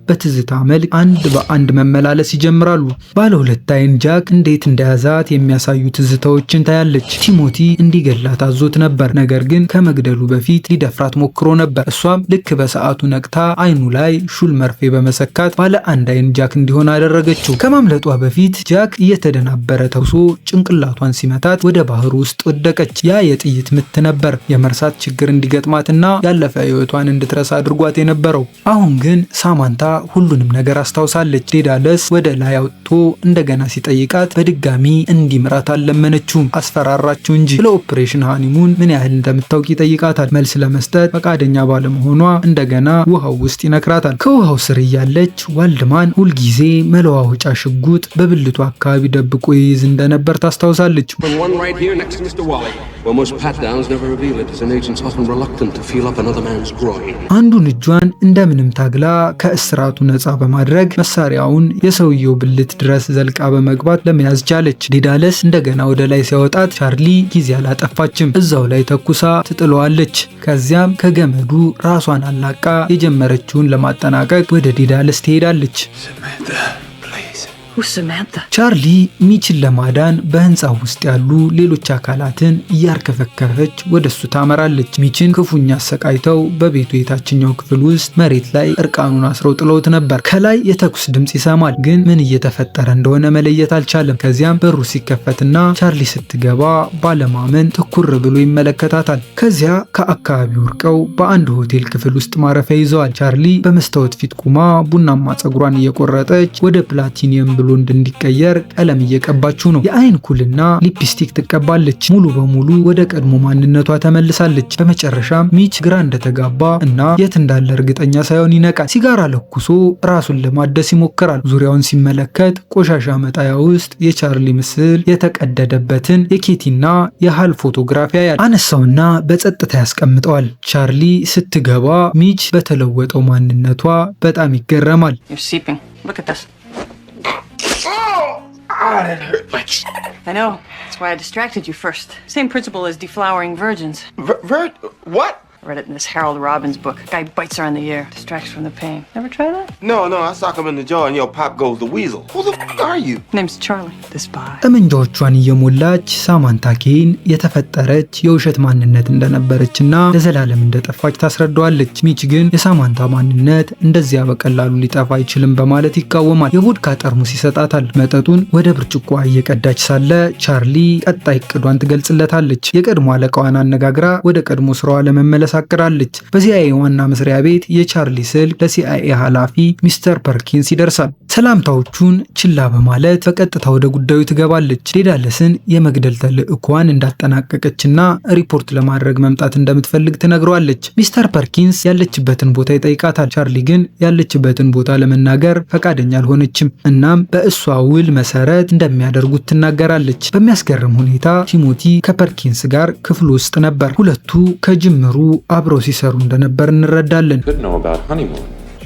በትዝታ መልክ አንድ በአንድ መመላለስ ይጀምራሉ። ባለ ሁለት አይን ጃክ እንዴት እንደያዛት የሚያሳዩ ትዝታዎችን ታያለች። ቲሞቲ እንዲገላት አዞት ነበር። ነገር ግን ከመግደሉ በፊት ሊደፍራት ሞክሮ ነበር። እሷም ልክ በሰዓቱ ነቅታ አይኑ ላይ ሹል መርፌ በመሰካት ባለ አንድ አይን ጃክ እንዲሆን አደረገችው። ከማምለጧ በፊት ጃክ እየተደናበረ ተውሶ ጭንቅላቷን ሲመታት ወደ ባህር ውስጥ ወደቀች። ያ የጥይት ምት ነበር የመርሳት ችግር እንዲገጥማትና ያለፈ ሕይወቷን እንድትረሳ አድርጓት የነበረው። አሁን ግን ሳማንታ ሁሉንም ነገር አስታውሳለች። ዴዳለስ ወደ ላይ አውጥቶ እንደገና ሲጠይቃት በድጋሚ እንዲምራት አልለመነችውም፣ አስፈራራችው እንጂ። ስለ ኦፕሬሽን ሃኒሙን ምን ያህል እንደምታውቅ ይጠይቃታል። መልስ ለመስጠት ፈቃደኛ ባለመሆኗ እንደገና ውሃው ውስጥ ይነክራታል። ከውሃው ስር እያለች ዋልድማን ሁልጊዜ መለዋወጫ ሽጉጥ በብልቱ አካባቢ ደብቆ ይይዝ እንደነበር ታስታውሳለች። አንዱን እጇን እንደምንም ታግላ ከእስራቱ ነፃ በማድረግ መሳሪያውን የሰውየው ብልት ድረስ ዘልቃ በመግባት ለመያዝ ቻለች። ዴዳለስ እንደገና ወደ ላይ ሲያወጣት ቻርሊ ጊዜ አላጠፋችም። እዛው ላይ ተኩሳ ትጥለዋለች። ከዚያም ከገመዱ ራሷን አላቃ የጀመረችውን ለማጠናቀቅ ወደ ዴዳለስ ትሄዳለች። ቻርሊ ሚችን ለማዳን በህንፃው ውስጥ ያሉ ሌሎች አካላትን እያርከፈከፈች ወደሱ ታመራለች። ሚችን ክፉኛ አሰቃይተው በቤቱ የታችኛው ክፍል ውስጥ መሬት ላይ እርቃኑን አስረው ጥለውት ነበር። ከላይ የተኩስ ድምፅ ይሰማል፣ ግን ምን እየተፈጠረ እንደሆነ መለየት አልቻለም። ከዚያም በሩ ሲከፈትና ቻርሊ ስትገባ ባለማመን ትኩር ብሎ ይመለከታታል። ከዚያ ከአካባቢው ርቀው በአንድ ሆቴል ክፍል ውስጥ ማረፊያ ይዘዋል። ቻርሊ በመስታወት ፊት ቁማ ቡናማ ፀጉሯን እየቆረጠች ወደ ፕላቲኒየም ብሎንድ እንዲቀየር ቀለም እየቀባችው ነው። የአይን ኩልና ሊፕስቲክ ትቀባለች። ሙሉ በሙሉ ወደ ቀድሞ ማንነቷ ተመልሳለች። በመጨረሻም ሚች ግራ እንደተጋባ እና የት እንዳለ እርግጠኛ ሳይሆን ይነቃል። ሲጋራ ለኩሶ ራሱን ለማደስ ይሞክራል። ዙሪያውን ሲመለከት ቆሻሻ መጣያ ውስጥ የቻርሊ ምስል የተቀደደበትን የኬቲና የሃል ፎቶግራፊ ያያል። አነሳውና በጸጥታ ያስቀምጠዋል። ቻርሊ ስትገባ ሚች በተለወጠው ማንነቷ በጣም ይገረማል። That hurt much. I know. That's why I distracted you first. Same principle as deflowering virgins. What? I read it in this Harold Robbins book. A guy bites her on the ear, distracts from the pain. Never try that? No, I sock him in the jaw and your pop goes the weasel. Who the f*** are you? Name's Charlie. The spy. ጠመንጃዎቿን እየሞላች ሳማንታ ኬን የተፈጠረች የውሸት ማንነት እንደነበረችና ለዘላለም እንደጠፋች ታስረዳዋለች። ሚች ግን የሳማንታ ማንነት እንደዚያ በቀላሉ ሊጠፋ አይችልም በማለት ይቃወማል። የቮድካ ጠርሙስ ይሰጣታል። መጠጡን ወደ ብርጭቆ እየቀዳች ሳለ ቻርሊ ቀጣይ እቅዷን ትገልጽለታለች። የቀድሞ አለቃዋን አነጋግራ ወደ ቀድሞ ስራዋ ለመመለስ አቅዳለች። በሲአይኤ ዋና መስሪያ ቤት የቻርሊ ስልክ ለሲአይኤ ኃላፊ ሚስተር ፐርኪንስ ይደርሳል። ሰላምታዎቹን ችላ በማለት በቀጥታ ወደ ጉዳዩ ትገባለች። ዴዳለስን የመግደል ተልዕኮዋን እንዳጠናቀቀችና ሪፖርት ለማድረግ መምጣት እንደምትፈልግ ትነግረዋለች። ሚስተር ፐርኪንስ ያለችበትን ቦታ ይጠይቃታል። ቻርሊ ግን ያለችበትን ቦታ ለመናገር ፈቃደኛ አልሆነችም። እናም በእሷ ውል መሰረት እንደሚያደርጉት ትናገራለች። በሚያስገርም ሁኔታ ቲሞቲ ከፐርኪንስ ጋር ክፍል ውስጥ ነበር። ሁለቱ ከጅምሩ አብረው ሲሰሩ እንደነበር እንረዳለን።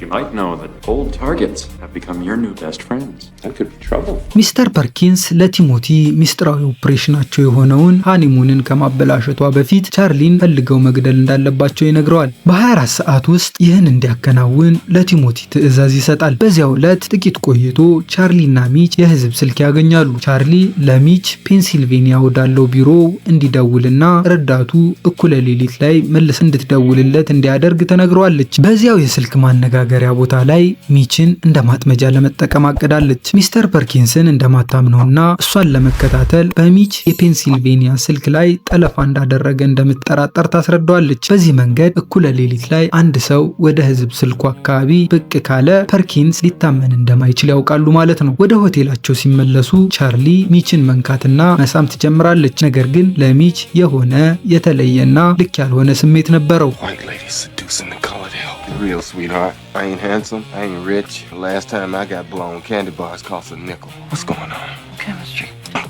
You might know that old targets have become your new best friends. That could be trouble. ሚስተር ፐርኪንስ ለቲሞቲ ሚስጥራዊ ኦፕሬሽናቸው የሆነውን ሃኒሙንን ከማበላሸቷ በፊት ቻርሊን ፈልገው መግደል እንዳለባቸው ይነግረዋል። በ24 ሰዓት ውስጥ ይህን እንዲያከናውን ለቲሞቲ ትዕዛዝ ይሰጣል። በዚያው ዕለት ጥቂት ቆይቶ ቻርሊና ሚች የህዝብ ስልክ ያገኛሉ። ቻርሊ ለሚች ፔንሲልቬኒያ ወዳለው ቢሮ እንዲደውልና ረዳቱ እኩለ ሌሊት ላይ መልስ እንድትደውልለት እንዲያደርግ ተነግረዋለች። በዚያው የስልክ ማነጋገሪያ ቦታ ላይ ሚችን እንደማጥመጃ ለመጠቀም አቅዳለች። ሚስተር ፐርኪንስን እንደማታምነውና እሷን ለመከታተል በሚች የፔንሲልቬኒያ ስልክ ላይ ጠለፋ እንዳደረገ እንደምትጠራጠር ታስረዳዋለች። በዚህ መንገድ እኩለ ሌሊት ላይ አንድ ሰው ወደ ህዝብ ስልኩ አካባቢ ብቅ ካለ ፐርኪንስ ሊታመን እንደማይችል ያውቃሉ ማለት ነው። ወደ ሆቴላቸው ሲመለሱ ቻርሊ ሚችን መንካትና መሳም ትጀምራለች። ነገር ግን ለሚች የሆነ የተለየና ልክ ያልሆነ ስሜት ነበረው። White lady seducing the colored hell. Real sweetheart. I ain't handsome. I ain't rich. The last time I got blown, candy bars cost a nickel. What's going on? Chemistry.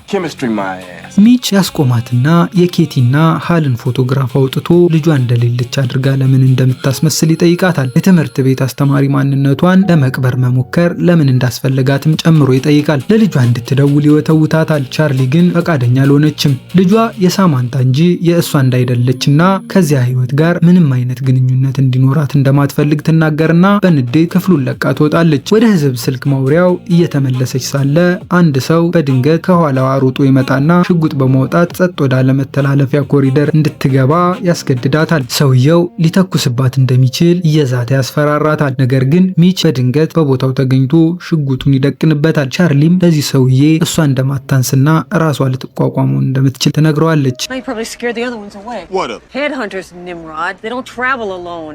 Chemistry my ass. ሚች ያስቆማትና የኬቲና ሃልን ፎቶግራፍ አውጥቶ ልጇ እንደሌለች አድርጋ ለምን እንደምታስመስል ይጠይቃታል። የትምህርት ቤት አስተማሪ ማንነቷን ለመቅበር መሞከር ለምን እንዳስፈለጋትም ጨምሮ ይጠይቃል። ለልጇ እንድትደውል ይወተውታታል። ቻርሊ ግን ፈቃደኛ አልሆነችም። ልጇ የሳማንታ እንጂ የእሷ እንዳይደለችና ከዚያ ህይወት ጋር ምንም አይነት ግንኙነት እንዲኖራት እንደማትፈልግ ትናገርና በንዴት ክፍሉን ለቃ ትወጣለች። ወደ ህዝብ ስልክ ማውሪያው እየተመለሰች ሳለ አንድ ሰው በድንገት ከኋላዋ ሩጦ ይመጣና ሽጉጥ በማውጣት ጸጥ ወዳለ መተላለፊያ ኮሪደር እንድትገባ ያስገድዳታል። ሰውየው ሊተኩስባት እንደሚችል እየዛተ ያስፈራራታል። ነገር ግን ሚች በድንገት በቦታው ተገኝቶ ሽጉጡን ይደቅንበታል። ቻርሊም ለዚህ ሰውዬ እሷ እንደማታንስና ራሷ ልትቋቋመው እንደምትችል ትነግረዋለች።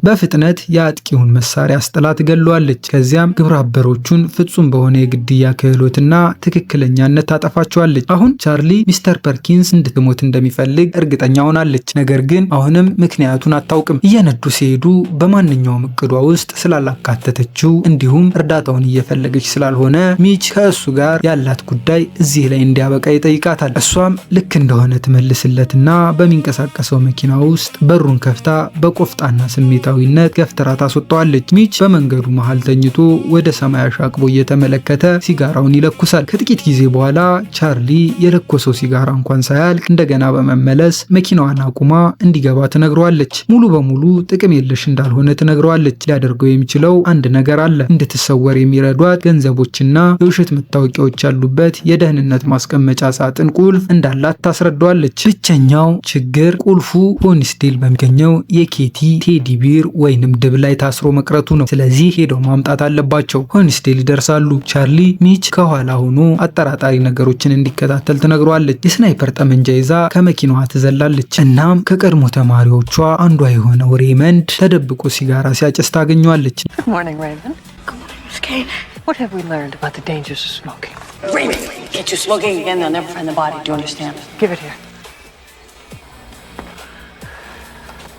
በፍጥነት የአጥቂውን መሳሪያ አስጥላ ትገለዋለች። ከዚያም ግብረ አበሮቹን ፍጹም በሆነ የግድያ ክህሎትና ትክክለኛነት ታጠፋቸዋለች። አሁን ቻርሊ ሚስተር ፐርኪንስ እንድትሞት እንደሚፈልግ እርግጠኛ ሆናለች። ነገር ግን አሁንም ምክንያቱን አታውቅም። እየነዱ ሲሄዱ በማንኛውም እቅዷ ውስጥ ስላላካተተችው እንዲሁም እርዳታውን እየፈለገች ስላልሆነ ሚች ከእሱ ጋር ያላት ጉዳይ እዚህ ላይ እንዲያበቃ ይጠይቃታል። እሷም ልክ እንደሆነ ትመልስለትና በሚንቀሳቀሰው መኪና ውስጥ በሩን ከፍታ በቆፍጣና ስሜታዊነት ገፍትራ ታስወጣዋለች። ሚች በመንገዱ መሃል ተኝቶ ወደ ሰማይ አሻቅቦ እየተመለከተ ሲጋራውን ይለኩሳል። ከጥቂት ጊዜ በኋላ ቻርሊ የለኮሰው ሲጋራ እንኳን ሳያልቅ እንደገና በመመለስ መኪናዋን አቁማ እንዲገባ ትነግረዋለች። ሙሉ በሙሉ ጥቅም የለሽ እንዳልሆነ ትነግረዋለች። ሊያደርገው የሚችለው አንድ ነገር አለ። እንድትሰወር የሚረዷት ገንዘቦችና የውሸት መታወቂያዎች ያሉበት የደህንነት ማስቀመጫ ሳጥን ቁልፍ እንዳላት ታስረዳዋለች። ብቸኛው ችግር ቁልፉ ሆኒስዴል በሚገኘው የኬቲ ቴዲ ቢር ወይንም ድብ ላይ ታስሮ መቅረቱ ነው። ስለዚህ ሄደው ማምጣት አለባቸው። ሆኒስዴል ይደርሳሉ። ቻርሊ ሚች ከኋላ ሆኖ አጠራጣሪ ነገሮችን እንዲከታተል ትነግረዋለች። የስናይፐር ጠመንጃ ይዛ ከመኪናዋ ትዘላለች። እናም ከቀድሞ ተማሪዎቿ አንዷ የሆነው ሬመንድ ተደብቆ ሲጋራ ሲያጨስ ታገኘዋለች። Good morning, Raymond. Good morning, Miss Kane. What have we learned about the dangers of smoking? Raymond, get you smoking again, they'll never find the body. Do you understand? Give it here.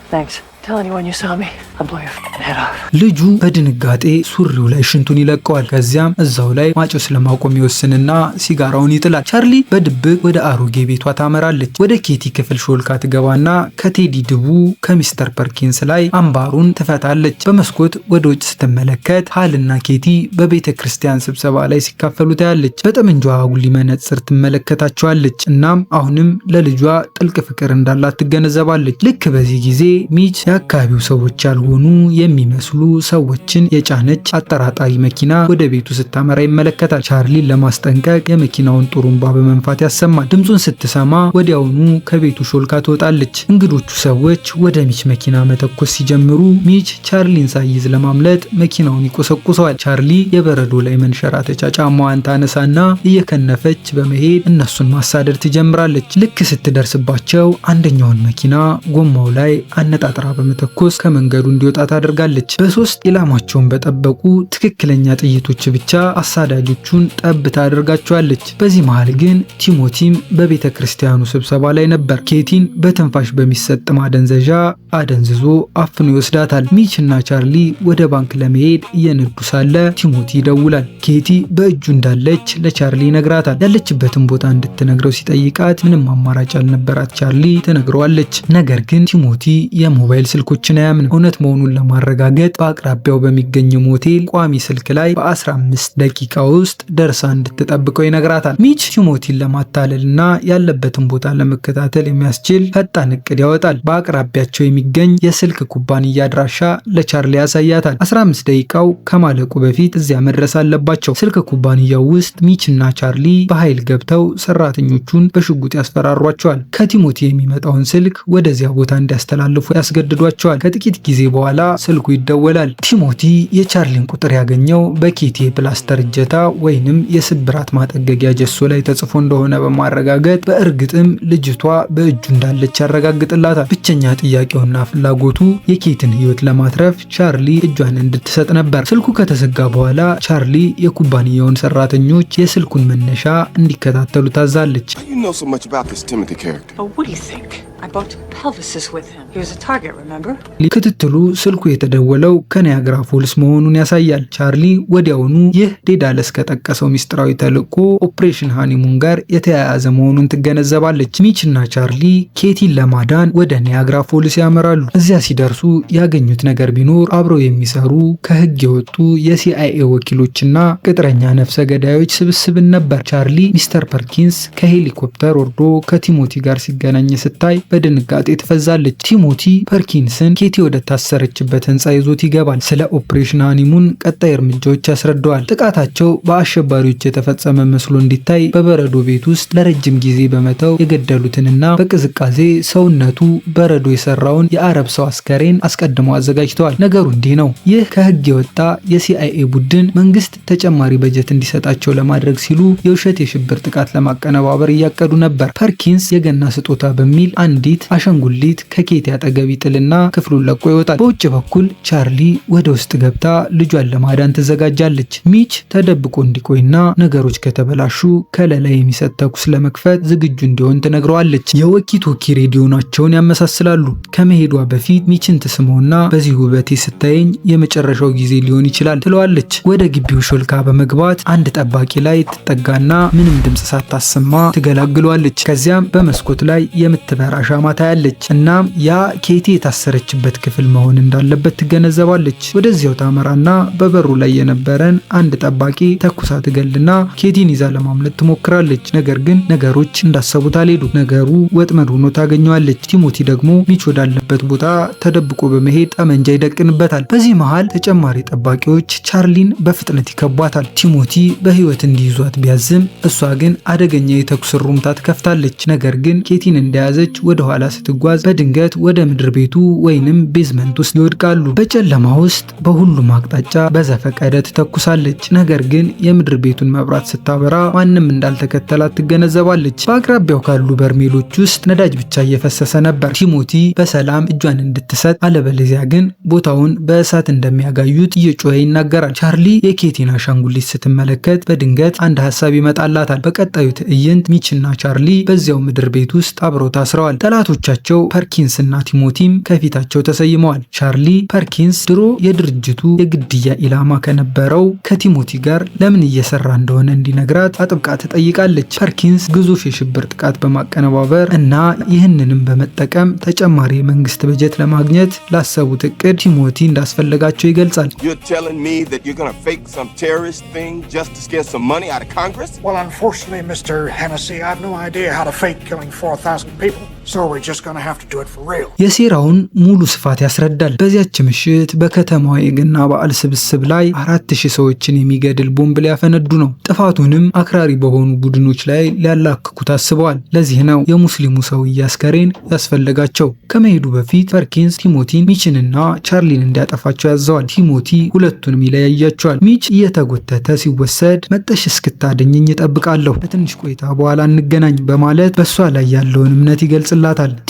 Thanks. Tell anyone you saw me. I'll blow your head off. ልጁ በድንጋጤ ሱሪው ላይ ሽንቱን ይለቀዋል። ከዚያም እዛው ላይ ማጨስ ለማቆም ይወስንና ሲጋራውን ይጥላል። ቻርሊ በድብቅ ወደ አሮጌ ቤቷ ታመራለች። ወደ ኬቲ ክፍል ሾልካ ትገባና ከቴዲ ድቡ ከሚስተር ፐርኪንስ ላይ አምባሩን ትፈታለች። በመስኮት ወደ ውጭ ስትመለከት ሃልና ኬቲ በቤተ ክርስቲያን ስብሰባ ላይ ሲካፈሉ ታያለች። በጠመንጃዋ አጉሊ መነጽር ትመለከታቸዋለች። እናም አሁንም ለልጇ ጥልቅ ፍቅር እንዳላት ትገነዘባለች። ልክ በዚህ ጊዜ ሚች የአካባቢው ሰዎች ያልሆኑ የሚመስሉ ሰዎችን የጫነች አጠራጣሪ መኪና ወደ ቤቱ ስታመራ ይመለከታል። ቻርሊን ለማስጠንቀቅ የመኪናውን ጡሩምባ በመንፋት ያሰማል። ድምፁን ስትሰማ ወዲያውኑ ከቤቱ ሾልካ ትወጣለች። እንግዶቹ ሰዎች ወደ ሚች መኪና መተኮስ ሲጀምሩ ሚች ቻርሊን ሳይዝ ለማምለጥ መኪናውን ይቆሰቁሰዋል። ቻርሊ የበረዶ ላይ መንሸራተቻ ጫማዋን ታነሳና እየከነፈች በመሄድ እነሱን ማሳደድ ትጀምራለች። ልክ ስትደርስባቸው አንደኛውን መኪና ጎማው ላይ አነጣጥራ በመተኮስ ከመንገዱ እንዲወጣ ታደርጋለች። በሶስት ኢላማቸውን በጠበቁ ትክክለኛ ጥይቶች ብቻ አሳዳጆቹን ጠብ ታደርጋቸዋለች። በዚህ መሃል ግን ቲሞቲም በቤተ ክርስቲያኑ ስብሰባ ላይ ነበር። ኬቲን በትንፋሽ በሚሰጥ ማደንዘዣ አደንዝዞ አፍኖ ይወስዳታል። ሚች እና ቻርሊ ወደ ባንክ ለመሄድ እየነዱ ሳለ ቲሞቲ ይደውላል። ኬቲ በእጁ እንዳለች ለቻርሊ ይነግራታል። ያለችበትን ቦታ እንድትነግረው ሲጠይቃት ምንም አማራጭ ያልነበራት ቻርሊ ትነግረዋለች። ነገር ግን ቲሞቲ የሞባይል ስልኮችን አያምንም። እውነት መሆኑን ለማረጋገጥ በአቅራቢያው በሚገኝ ሞቴል ቋሚ ስልክ ላይ በ15 ደቂቃ ውስጥ ደርሳ እንድትጠብቀው ይነግራታል። ሚች ቲሞቲን ለማታለልና ያለበትን ቦታ ለመከታተል የሚያስችል ፈጣን እቅድ ያወጣል። በአቅራቢያቸው የሚገኝ የስልክ ኩባንያ አድራሻ ለቻርሊ ያሳያታል። 15 ደቂቃው ከማለቁ በፊት እዚያ መድረስ አለባቸው። ስልክ ኩባንያው ውስጥ ሚች እና ቻርሊ በኃይል ገብተው ሰራተኞቹን በሽጉጥ ያስፈራሯቸዋል። ከቲሞቲ የሚመጣውን ስልክ ወደዚያ ቦታ እንዲያስተላልፉ ያስገድዷቸዋል። ከጥቂት ጊዜ በኋላ ስልኩ ይደወላል። ቲሞቲ የቻርሊን ቁጥር ያገኘው በኬቲ የፕላስተር እጀታ ወይንም የስብራት ማጠገጊያ ጀሶ ላይ ተጽፎ እንደሆነ በማረጋገጥ በእርግጥም ልጅቷ በእጁ እንዳለች ያረጋግጥላታል። ብቸኛ ጥያቄውና ፍላጎቱ የኬትን ሕይወት ለማትረፍ ቻርሊ እጇን እንድትሰጥ ነበር። ስልኩ ከተዘጋ በኋላ ቻርሊ የኩባንያውን ሰራተኞች የስልኩን መነሻ እንዲከታተሉ ታዛለች። You know so much about this Timothy character. Oh, what do you think? I bought Pelvises with him. He was a target, remember? ክትትሉ ስልኩ የተደወለው ከኒያግራ ፎልስ መሆኑን ያሳያል። ቻርሊ ወዲያውኑ ይህ ዴዳለስ ከጠቀሰው ሚስጥራዊ ተልዕኮ ኦፕሬሽን ሃኒሙን ጋር የተያያዘ መሆኑን ትገነዘባለች። ሚች እና ቻርሊ ኬቲን ለማዳን ወደ ኒያግራ ፎልስ ያመራሉ። እዚያ ሲደርሱ ያገኙት ነገር ቢኖር አብረው የሚሰሩ ከህግ የወጡ የሲአይኤ ወኪሎችና ቅጥረኛ ነፍሰ ገዳዮች ስብስብን ነበር። ቻርሊ ሚስተር ፐርኪንስ ከሄሊኮፕተር ወርዶ ከቲሞቲ ጋር ሲገናኝ ስታይ በድንጋጤ ትፈዛለች። ቲሞቲ ፐርኪንስን ኬቲ ወደ ታሰረችበት ህንፃ ይዞት ይገባል። ስለ ኦፕሬሽን ሃኒሙን ቀጣይ እርምጃዎች ያስረዳዋል። ጥቃታቸው በአሸባሪዎች የተፈጸመ መስሎ እንዲታይ በበረዶ ቤት ውስጥ ለረጅም ጊዜ በመተው የገደሉትንና በቅዝቃዜ ሰውነቱ በረዶ የሰራውን የአረብ ሰው አስከሬን አስቀድመው አዘጋጅተዋል። ነገሩ እንዲህ ነው። ይህ ከህግ የወጣ የሲአይኤ ቡድን መንግስት ተጨማሪ በጀት እንዲሰጣቸው ለማድረግ ሲሉ የውሸት የሽብር ጥቃት ለማቀነባበር እያቀዱ ነበር። ፐርኪንስ የገና ስጦታ በሚል አንዲት አሻንጉሊት ከኬቲ አጠገብ ይጥልና ክፍሉን ለቆ ይወጣል። በውጭ በኩል ቻርሊ ወደ ውስጥ ገብታ ልጇን ለማዳን ትዘጋጃለች። ሚች ተደብቆ እንዲቆይና ነገሮች ከተበላሹ ከለላ የሚሰጥ ተኩስ ለመክፈት ዝግጁ እንዲሆን ትነግረዋለች። የወኪቶኪ ሬዲዮናቸውን ያመሳስላሉ። ከመሄዷ በፊት ሚችን ትስመውና በዚህ ውበቴ ስታየኝ የመጨረሻው ጊዜ ሊሆን ይችላል ትለዋለች። ወደ ግቢው ሾልካ በመግባት አንድ ጠባቂ ላይ ትጠጋና ምንም ድምፅ ሳታሰማ ትገላግሏለች። ከዚያም በመስኮት ላይ የምትበራ ሻማ ታያለች። እናም ያ ኬቲ የታሰረችበት ክፍል መሆን እንዳለበት ትገነዘባለች። ወደዚያው ታመራና በበሩ ላይ የነበረን አንድ ጠባቂ ተኩሳ ትገልና ኬቲን ይዛ ለማምለጥ ትሞክራለች። ነገር ግን ነገሮች እንዳሰቡት አልሄዱ። ነገሩ ወጥመድ ሆኖ ታገኘዋለች። ቲሞቲ ደግሞ ሚች ወዳለበት ቦታ ተደብቆ በመሄድ ጠመንጃ ይደቅንበታል። በዚህ መሃል ተጨማሪ ጠባቂዎች ቻርሊን በፍጥነት ይከቧታል። ቲሞቲ በህይወት እንዲይዟት ቢያዝም እሷ ግን አደገኛ የተኩስ ሩምታ ትከፍታለች። ነገር ግን ኬቲን እንደያዘች ወደ ኋላ ስትጓዝ በድንገት ወደ ምድር ቤቱ ወይንም ቤዝመንት ውስጥ ይወድቃሉ። በጨለማ ውስጥ በሁሉም አቅጣጫ በዘፈቀደ ትተኩሳለች። ነገር ግን የምድር ቤቱን መብራት ስታበራ ማንም እንዳልተከተላት ትገነዘባለች። በአቅራቢያው ካሉ በርሜሎች ውስጥ ነዳጅ ብቻ እየፈሰሰ ነበር። ቲሞቲ በሰላም እጇን እንድትሰጥ አለበለዚያ ግን ቦታውን በእሳት እንደሚያጋዩት እየጮኸ ይናገራል። ቻርሊ የኬቲን አሻንጉሊት ስትመለከት በድንገት አንድ ሀሳብ ይመጣላታል። በቀጣዩ ትዕይንት ሚችና ቻርሊ በዚያው ምድር ቤት ውስጥ አብረው ታስረዋል። ጠላቶቻቸው ፐርኪንስ እና ቲሞቲም ከፊታቸው ተሰይመዋል። ቻርሊ ፐርኪንስ ድሮ የድርጅቱ የግድያ ኢላማ ከነበረው ከቲሞቲ ጋር ለምን እየሰራ እንደሆነ እንዲነግራት አጥብቃ ትጠይቃለች። ፐርኪንስ ግዙፍ የሽብር ጥቃት በማቀነባበር እና ይህንንም በመጠቀም ተጨማሪ የመንግስት በጀት ለማግኘት ላሰቡት እቅድ ቲሞቲ እንዳስፈለጋቸው ይገልጻል። You're telling me that you're gonna fake some terrorist thing just to scare some money out of Congress? Well, unfortunately, Mr. Hennessy, I have no idea how to fake killing 4,000 people. So we're just gonna have to do it for real. የሴራውን ሙሉ ስፋት ያስረዳል። በዚያች ምሽት በከተማዋ የገና በዓል ስብስብ ላይ 4000 ሰዎችን የሚገድል ቦምብ ሊያፈነዱ ነው። ጥፋቱንም አክራሪ በሆኑ ቡድኖች ላይ ሊያላክኩ ታስበዋል። ለዚህ ነው የሙስሊሙ ሰውዬ አስከሬን ያስፈለጋቸው። ከመሄዱ በፊት ፐርኪንስ ቲሞቲን፣ ሚችንና ቻርሊን እንዲያጠፋቸው ያዘዋል። ቲሞቲ ሁለቱንም ይለያያቸዋል። ሚች እየተጎተተ ሲወሰድ መጠሽ እስክታደኘኝ እጠብቃለሁ፣ በትንሽ ቆይታ በኋላ እንገናኝ በማለት በሷ ላይ ያለውን እምነት ይገልጽላታል።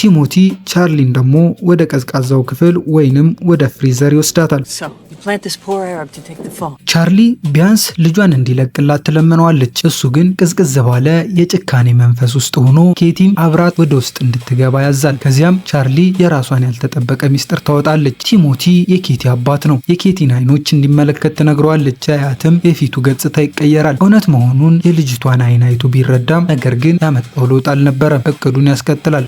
ቲሞቲ ቻርሊን ደግሞ ወደ ቀዝቃዛው ክፍል ወይንም ወደ ፍሪዘር ይወስዳታል። ቻርሊ ቢያንስ ልጇን እንዲለቅላት ትለምነዋለች። እሱ ግን ቅዝቅዝ ባለ የጭካኔ መንፈስ ውስጥ ሆኖ ኬቲም አብራት ወደ ውስጥ እንድትገባ ያዛል። ከዚያም ቻርሊ የራሷን ያልተጠበቀ ሚስጥር ታወጣለች። ቲሞቲ የኬቲ አባት ነው። የኬቲን አይኖች እንዲመለከት ትነግረዋለች። አያትም የፊቱ ገጽታ ይቀየራል። እውነት መሆኑን የልጅቷን አይን አይቶ ቢረዳም ነገር ግን ያመጣው ለውጥ አልነበረም። እቅዱን ያስቀጥላል።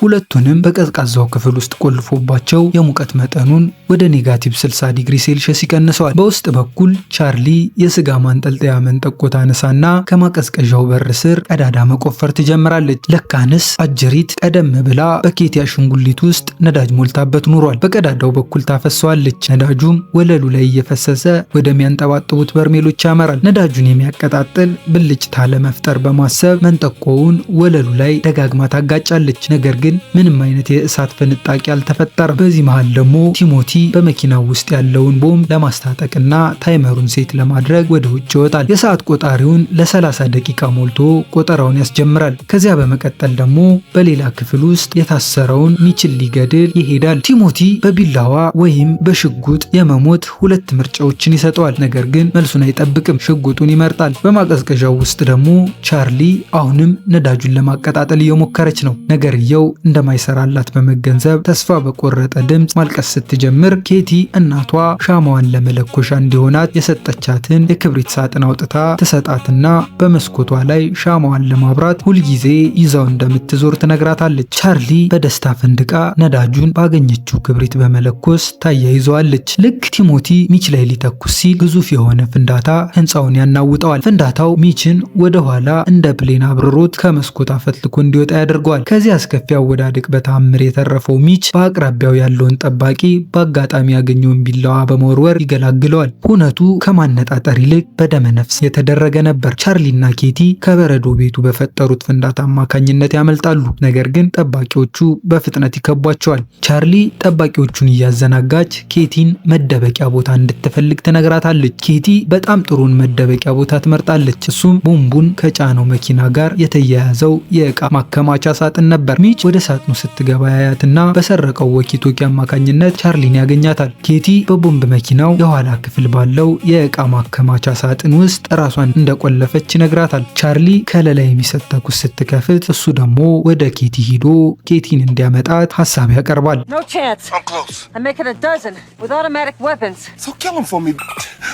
ሁለቱንም በቀዝቃዛው ክፍል ውስጥ ቆልፎባቸው የሙቀት መጠኑን ወደ ኔጋቲቭ 60 ዲግሪ ሴልሺየስ ይቀንሰዋል። በውስጥ በኩል ቻርሊ የስጋ ማንጠልጠያ መንጠቆ ታነሳና ከማቀዝቀዣው በር ስር ቀዳዳ መቆፈር ትጀምራለች። ለካንስ አጀሪት ቀደም ብላ በኬቲ አሽንጉሊት ውስጥ ነዳጅ ሞልታበት ኑሯል። በቀዳዳው በኩል ታፈሰዋለች። ነዳጁም ወለሉ ላይ እየፈሰሰ ወደሚያንጠባጥቡት በርሜሎች ያመራል። ነዳጁን የሚያቀጣጥል ብልጭታ ለመፍጠር በማሰብ መንጠቆውን ወለሉ ላይ ደጋግማ ታጋጫለች። ነገር ግን ምንም አይነት የእሳት ፍንጣቂ አልተፈጠረም። በዚህ መሃል ደግሞ ቲሞቲ በመኪናው ውስጥ ያለውን ቦምብ ለማስታጠቅና ታይመሩን ሴት ለማድረግ ወደ ውጭ ይወጣል። የሰዓት ቆጣሪውን ለ30 ደቂቃ ሞልቶ ቆጠራውን ያስጀምራል። ከዚያ በመቀጠል ደግሞ በሌላ ክፍል ውስጥ የታሰረውን ሚችን ሊገድል ይሄዳል። ቲሞቲ በቢላዋ ወይም በሽጉጥ የመሞት ሁለት ምርጫዎችን ይሰጠዋል። ነገር ግን መልሱን አይጠብቅም፣ ሽጉጡን ይመርጣል። በማቀዝቀዣው ውስጥ ደግሞ ቻርሊ አሁንም ነዳጁን ለማቀጣጠል እየሞከረች ነው። ነገርየው እንደማይሰራላት በመገንዘብ ተስፋ በቆረጠ ድምፅ ማልቀስ ስትጀምር ኬቲ እናቷ ሻማዋን ለመለኮሻ እንዲሆናት የሰጠቻትን የክብሪት ሳጥን አውጥታ ትሰጣትና በመስኮቷ ላይ ሻማዋን ለማብራት ሁልጊዜ ይዛው እንደምትዞር ትነግራታለች። ቻርሊ በደስታ ፍንድቃ ነዳጁን ባገኘችው ክብሪት በመለኮስ ታያይዘዋለች። ልክ ቲሞቲ ሚች ላይ ሊተኩስ ሲል ግዙፍ የሆነ ፍንዳታ ህንፃውን ያናውጠዋል። ፍንዳታው ሚችን ወደ ኋላ እንደ ፕሌን አብርሮት ከመስኮቷ ፈትልኮ እንዲወጣ ያደርገዋል። ከዚህ አስከፊ አወዳደቅ በታምር የተረፈው ሚች በአቅራቢያው ያለውን ጠባቂ በአጋጣሚ ያገኘውን ቢላዋ በመወርወር ይገላግለዋል። ሁነቱ ከማነጣጠር ይልቅ በደመ ነፍስ የተደረገ ነበር። ቻርሊና ኬቲ ከበረዶ ቤቱ በፈጠሩት ፍንዳታ አማካኝነት ያመልጣሉ። ነገር ግን ጠባቂዎቹ በፍጥነት ይከቧቸዋል። ቻርሊ ጠባቂዎቹን እያዘናጋች ኬቲን መደበቂያ ቦታ እንድትፈልግ ትነግራታለች። ኬቲ በጣም ጥሩን መደበቂያ ቦታ ትመርጣለች። እሱም ቦምቡን ከጫነው መኪና ጋር የተያያዘው የእቃ ማከማቻ ሳጥን ነበር። ሚች ወደ ሳጥኑ ስትገባ ያያትና በሰረቀው ወኪቶኪ አማካኝነት ቻርሊን ያገኛታል። ኬቲ በቦምብ መኪናው የኋላ ክፍል ባለው የእቃ ማከማቻ ሳጥን ውስጥ ራሷን እንደቆለፈች ይነግራታል። ቻርሊ ከለላ የሚሰጥ ተኩስ ስትከፍት እሱ ደግሞ ወደ ኬቲ ሂዶ ኬቲን እንዲያመጣት ሀሳብ ያቀርባል። No chance. I'm close. I'm making a dozen with automatic weapons. So kill him for me.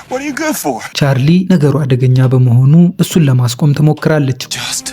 What are you good for? ቻርሊ ነገሩ አደገኛ በመሆኑ እሱን ለማስቆም ትሞክራለች። Just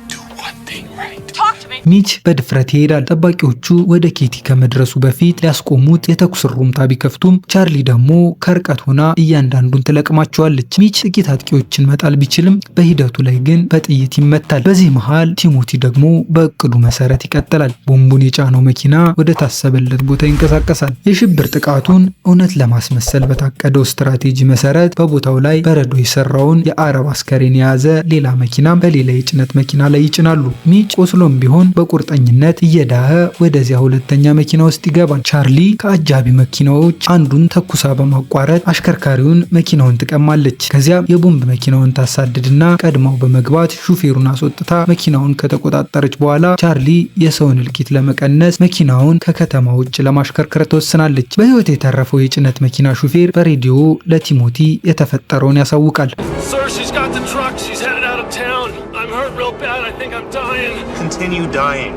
do one thing right. Talk to me. ሚች በድፍረት ይሄዳል። ጠባቂዎቹ ወደ ኬቲ ከመድረሱ በፊት ሊያስቆሙት የተኩስ ሩምታ ቢከፍቱም ቻርሊ ደግሞ ከርቀት ሆና እያንዳንዱን ትለቅማቸዋለች። ሚች ጥቂት አጥቂዎችን መጣል ቢችልም በሂደቱ ላይ ግን በጥይት ይመታል። በዚህ መሃል ቲሞቲ ደግሞ በእቅዱ መሰረት ይቀጥላል። ቦምቡን የጫነው መኪና ወደ ታሰበለት ቦታ ይንቀሳቀሳል። የሽብር ጥቃቱን እውነት ለማስመሰል በታቀደው ስትራቴጂ መሰረት በቦታው ላይ በረዶ የሰራውን የአረብ አስከሬን የያዘ ሌላ መኪናም በሌላ የጭነት መኪና ላይ ይጭናሉ። ሚች ቆስሎም ቢሆን በቁርጠኝነት እየዳኸ ወደዚያ ሁለተኛ መኪና ውስጥ ይገባል። ቻርሊ ከአጃቢ መኪናዎች አንዱን ተኩሳ በማቋረጥ አሽከርካሪውን መኪናውን ትቀማለች። ከዚያም የቦምብ መኪናውን ታሳድድና ቀድማው በመግባት ሹፌሩን አስወጥታ መኪናውን ከተቆጣጠረች በኋላ ቻርሊ የሰውን እልቂት ለመቀነስ መኪናውን ከከተማ ውጭ ለማሽከርከር ትወስናለች። በህይወት የተረፈው የጭነት መኪና ሹፌር በሬዲዮ ለቲሞቲ የተፈጠረውን ያሳውቃል። Sir, she's got the truck. She's headed out of town. I'm hurt real bad. I think I'm dying. Continue dying.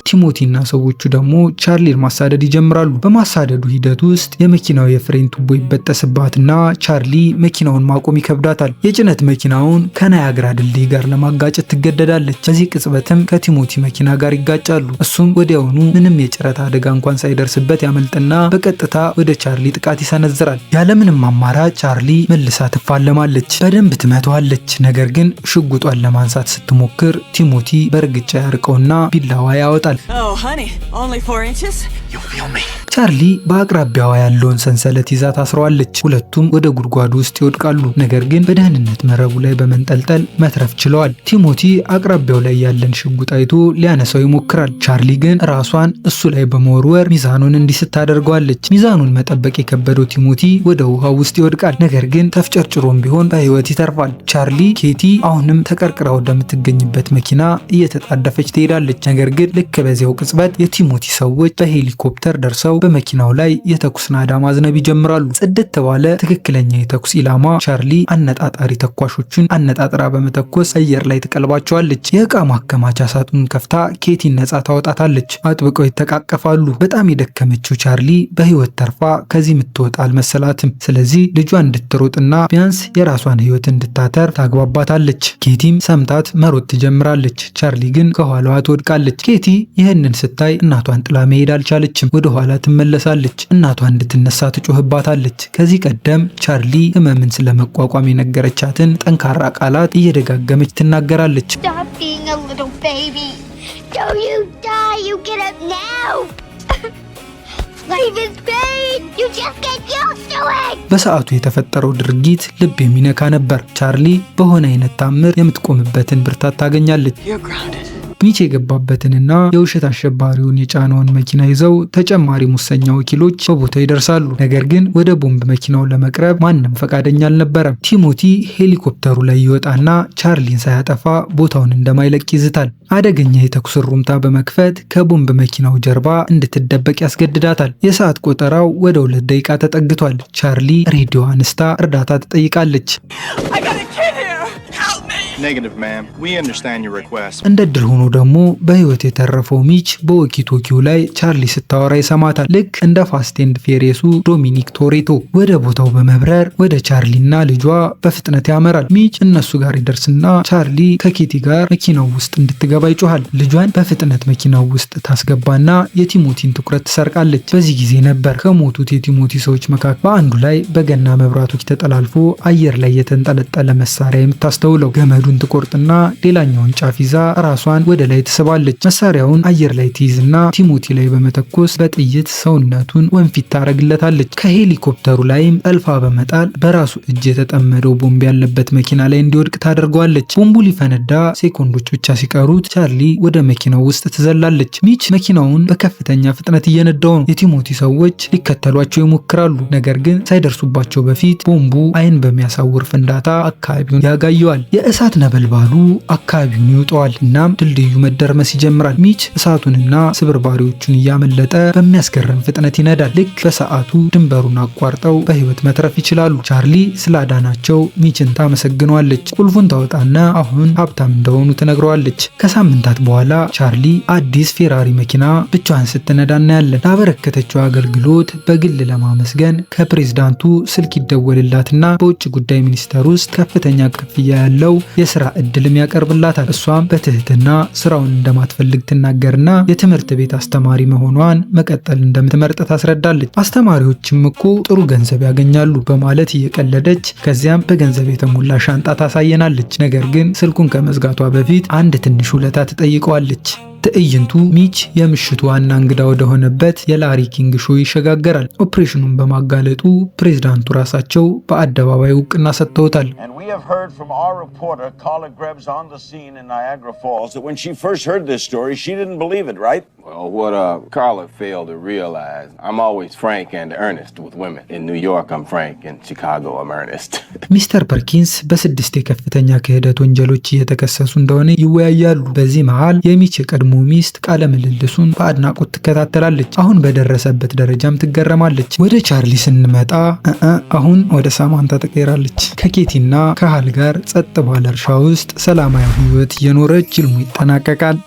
ቲሞቲና ሰዎቹ ደግሞ ቻርሊን ማሳደድ ይጀምራሉ። በማሳደዱ ሂደት ውስጥ የመኪናው የፍሬን ቱቦ ይበጠስባትና ቻርሊ መኪናውን ማቆም ይከብዳታል። የጭነት መኪናውን ከናያግራ ድልድይ ጋር ለማጋጨት ትገደዳለች። በዚህ ቅጽበትም ከቲሞቲ መኪና ጋር ይጋጫሉ። እሱም ወዲያውኑ ምንም የጭረት አደጋ እንኳን ሳይደርስበት ያመልጥና በቀጥታ ወደ ቻርሊ ጥቃት ይሰነዝራል። ያለምንም አማራጭ ቻርሊ መልሳ ትፋለማለች። በደንብ ትመታዋለች። ነገር ግን ሽጉጧን ለማንሳት ስትሞክር ቲሞቲ በእርግጫ ያርቀውና ቢላዋ ያወጣል። Oh, honey, only 4 inches? ቻርሊ በአቅራቢያዋ ያለውን ሰንሰለት ይዛ ታስረዋለች። ሁለቱም ወደ ጉድጓዱ ውስጥ ይወድቃሉ። ነገር ግን በደህንነት መረቡ ላይ በመንጠልጠል መትረፍ ችለዋል። ቲሞቲ አቅራቢያው ላይ ያለን ሽጉጥ አይቶ ሊያነሳው ይሞክራል። ቻርሊ ግን ራሷን እሱ ላይ በመወርወር ሚዛኑን እንዲስት ታደርገዋለች። ሚዛኑን መጠበቅ የከበደው ቲሞቲ ወደ ውሃው ውስጥ ይወድቃል። ነገር ግን ተፍጨርጭሮም ቢሆን በህይወት ይተርፋል። ቻርሊ ኬቲ አሁንም ተቀርቅራ ወደምትገኝበት መኪና እየተጣደፈች ትሄዳለች። ነገር ግን ልክ በዚያው ቅጽበት የቲሞቲ ሰዎች በሄሊኮፕተር ደርሰው በመኪናው ላይ የተኩስ ናዳ ማዝነብ ይጀምራሉ። ጽድት ባለ ትክክለኛ የተኩስ ኢላማ ቻርሊ አነጣጣሪ ተኳሾቹን አነጣጥራ በመተኮስ አየር ላይ ትቀልባቸዋለች። የእቃ ማከማቻ ሳጥኑን ከፍታ ኬቲን ነጻ ታወጣታለች። አጥብቀው ይተቃቀፋሉ። በጣም የደከመችው ቻርሊ በህይወት ተርፋ ከዚህ የምትወጣ አልመሰላትም። ስለዚህ ልጇን እንድትሮጥና ቢያንስ የራሷን ህይወት እንድታተር ታግባባታለች። ኬቲም ሰምታት መሮጥ ትጀምራለች። ቻርሊ ግን ከኋላዋ ትወድቃለች። ኬቲ ይህንን ስታይ እናቷን ጥላ መሄድ አልቻለችም። ወደ ኋላ ትመለሳለች። እናቷ እንድትነሳ ትጮህባታለች። ከዚህ ቀደም ቻርሊ ህመምን ስለመቋቋም የነገረቻትን ጠንካራ ቃላት እየደጋገመች ትናገራለች። Stop being a little baby. Don't you die. You get up now. Life is pain. You just get used to it. በሰዓቱ የተፈጠረው ድርጊት ልብ የሚነካ ነበር። ቻርሊ በሆነ አይነት ታምር የምትቆምበትን ብርታት ታገኛለች። You're grounded. ሚች የገባበትንና የውሸት አሸባሪውን የጫነውን መኪና ይዘው ተጨማሪ ሙሰኛ ወኪሎች በቦታው ይደርሳሉ። ነገር ግን ወደ ቦምብ መኪናው ለመቅረብ ማንም ፈቃደኛ አልነበረም። ቲሞቲ ሄሊኮፕተሩ ላይ ይወጣና ቻርሊን ሳያጠፋ ቦታውን እንደማይለቅ ይዝታል። አደገኛ የተኩስ ሩምታ በመክፈት ከቦምብ መኪናው ጀርባ እንድትደበቅ ያስገድዳታል። የሰዓት ቆጠራው ወደ 2 ደቂቃ ተጠግቷል። ቻርሊ ሬዲዮ አንስታ እርዳታ ትጠይቃለች። I got a kid here! Help me! Negative, ma'am. We understand your request. እንደ ድል ሆኖ ደግሞ በህይወት የተረፈው ሚች በወኪቶኪው ላይ ቻርሊ ስታወራ ይሰማታል። ልክ እንደ ፋስት ኤንድ ፌሪየሱ ዶሚኒክ ቶሬቶ ወደ ቦታው በመብረር ወደ ቻርሊና ልጇ በፍጥነት ያመራል። ሚች እነሱ ጋር ይደርስና ቻርሊ ከኬቲ ጋር መኪናው ውስጥ እንድትገባ ይጮሃል። ልጇን በፍጥነት መኪናው ውስጥ ታስገባና የቲሞቲን ትኩረት ትሰርቃለች። በዚህ ጊዜ ነበር ከሞቱት የቲሞቲ ሰዎች መካከል በአንዱ ላይ በገና መብራቶች ተጠላልፎ አየር ላይ የተንጠለጠለ መሳሪያ የምታስተውለው። ገመዱን ትቆርጥና ሌላኛውን ጫፍ ይዛ ራሷን ወደ ላይ ትስባለች። መሳሪያውን አየር ላይ ትይዝና ቲሞቲ ላይ በመተኮስ በጥይት ሰውነቱን ወንፊት ታረግለታለች። ከሄሊኮፕተሩ ላይም ጠልፋ በመጣል በራሱ እጅ የተጠመደው ቦምብ ያለበት መኪና ላይ እንዲወድቅ ታደርገዋለች። ቦምቡ ሊፈነዳ ሴኮንዶች ብቻ ሲቀሩት ቻርሊ ወደ መኪናው ውስጥ ትዘላለች። ሚች መኪናውን በከፍተኛ ፍጥነት እየነዳው ነው። የቲሞቲ ሰዎች ሊከተሏቸው ይሞክራሉ። ነገር ግን ሳይደርሱባቸው በፊት ቦምቡ አይን በሚያሳውር ፍንዳታ አካባቢውን ያጋየዋል። የእሳት ነበልባሉ አካባቢውን ይውጠዋል። እናም ድልድዩ መደርመስ ይጀምራል። ሚች እሳቱንና ስብርባሪዎቹን እያመለጠ በሚያስገርም ፍጥነት ይነዳል። ልክ በሰዓቱ ድንበሩን አቋርጠው በህይወት መትረፍ ይችላሉ። ቻርሊ ስላዳናቸው ሚችን ታመሰግነዋለች። ቁልፉን ታወጣና አሁን ሀብታም እንደሆኑ ትነግረዋለች። ከሳምንታት በኋላ ቻርሊ አዲስ ፌራሪ መኪና ብቻዋን ስትነዳ እናያለን። ላበረከተችው አገልግሎት በግል ለማመስገን ከፕሬዝዳንቱ ስልክ ይደወልላትና በውጭ ጉዳይ ሚኒስቴር ውስጥ ከፍተኛ ክፍያ ያለው የስራ እድልም ያቀርብላታል። እሷም በትህትና ስራውን እንደማትፈልግ ትናገርና የትምህርት ቤት አስተማሪ መሆኗን መቀጠል እንደምትመርጥ ታስረዳለች። አስተማሪዎችም እኮ ጥሩ ገንዘብ ያገኛሉ በማለት እየቀለደች ከዚያም በገንዘብ የተሞላ ሻንጣ ታሳየናለች። ነገር ግን ስልኩን ከመዝጋቷ በፊት አንድ ትንሽ ውለታ ትጠይቀዋለች። ትዕይንቱ ሚች የምሽቱ ዋና እንግዳ ወደሆነበት የላሪ ኪንግ ሾው ይሸጋገራል። ኦፕሬሽኑን በማጋለጡ ፕሬዝዳንቱ ራሳቸው በአደባባይ እውቅና ሰጥተውታል። And we have heard from our reporter, Carla Grebs, on the scene in Niagara Falls, that when she first heard this story, she didn't believe it, right? Well, what Carla failed to realize, I'm always frank and earnest with women. In New York, I'm frank. In Chicago, I'm earnest. ሚስተር ፐርኪንስ በ6 የከፍተኛ ክህደት ወንጀሎች እየተከሰሱ እንደሆነ ይወያያሉ። በዚህ መሃል የሚች የቀድሞ ሚስት ቃለ ምልልሱን በአድናቆት ትከታተላለች። አሁን በደረሰበት ደረጃም ትገረማለች። ወደ ቻርሊ ስንመጣ አሁን ወደ ሳማንታ ተቀይራለች። ከኬቲና ከሃል ጋር ጸጥ ባለ እርሻ ውስጥ ሰላማዊ ህይወት እየኖረች ፊልሙ ይጠናቀቃል።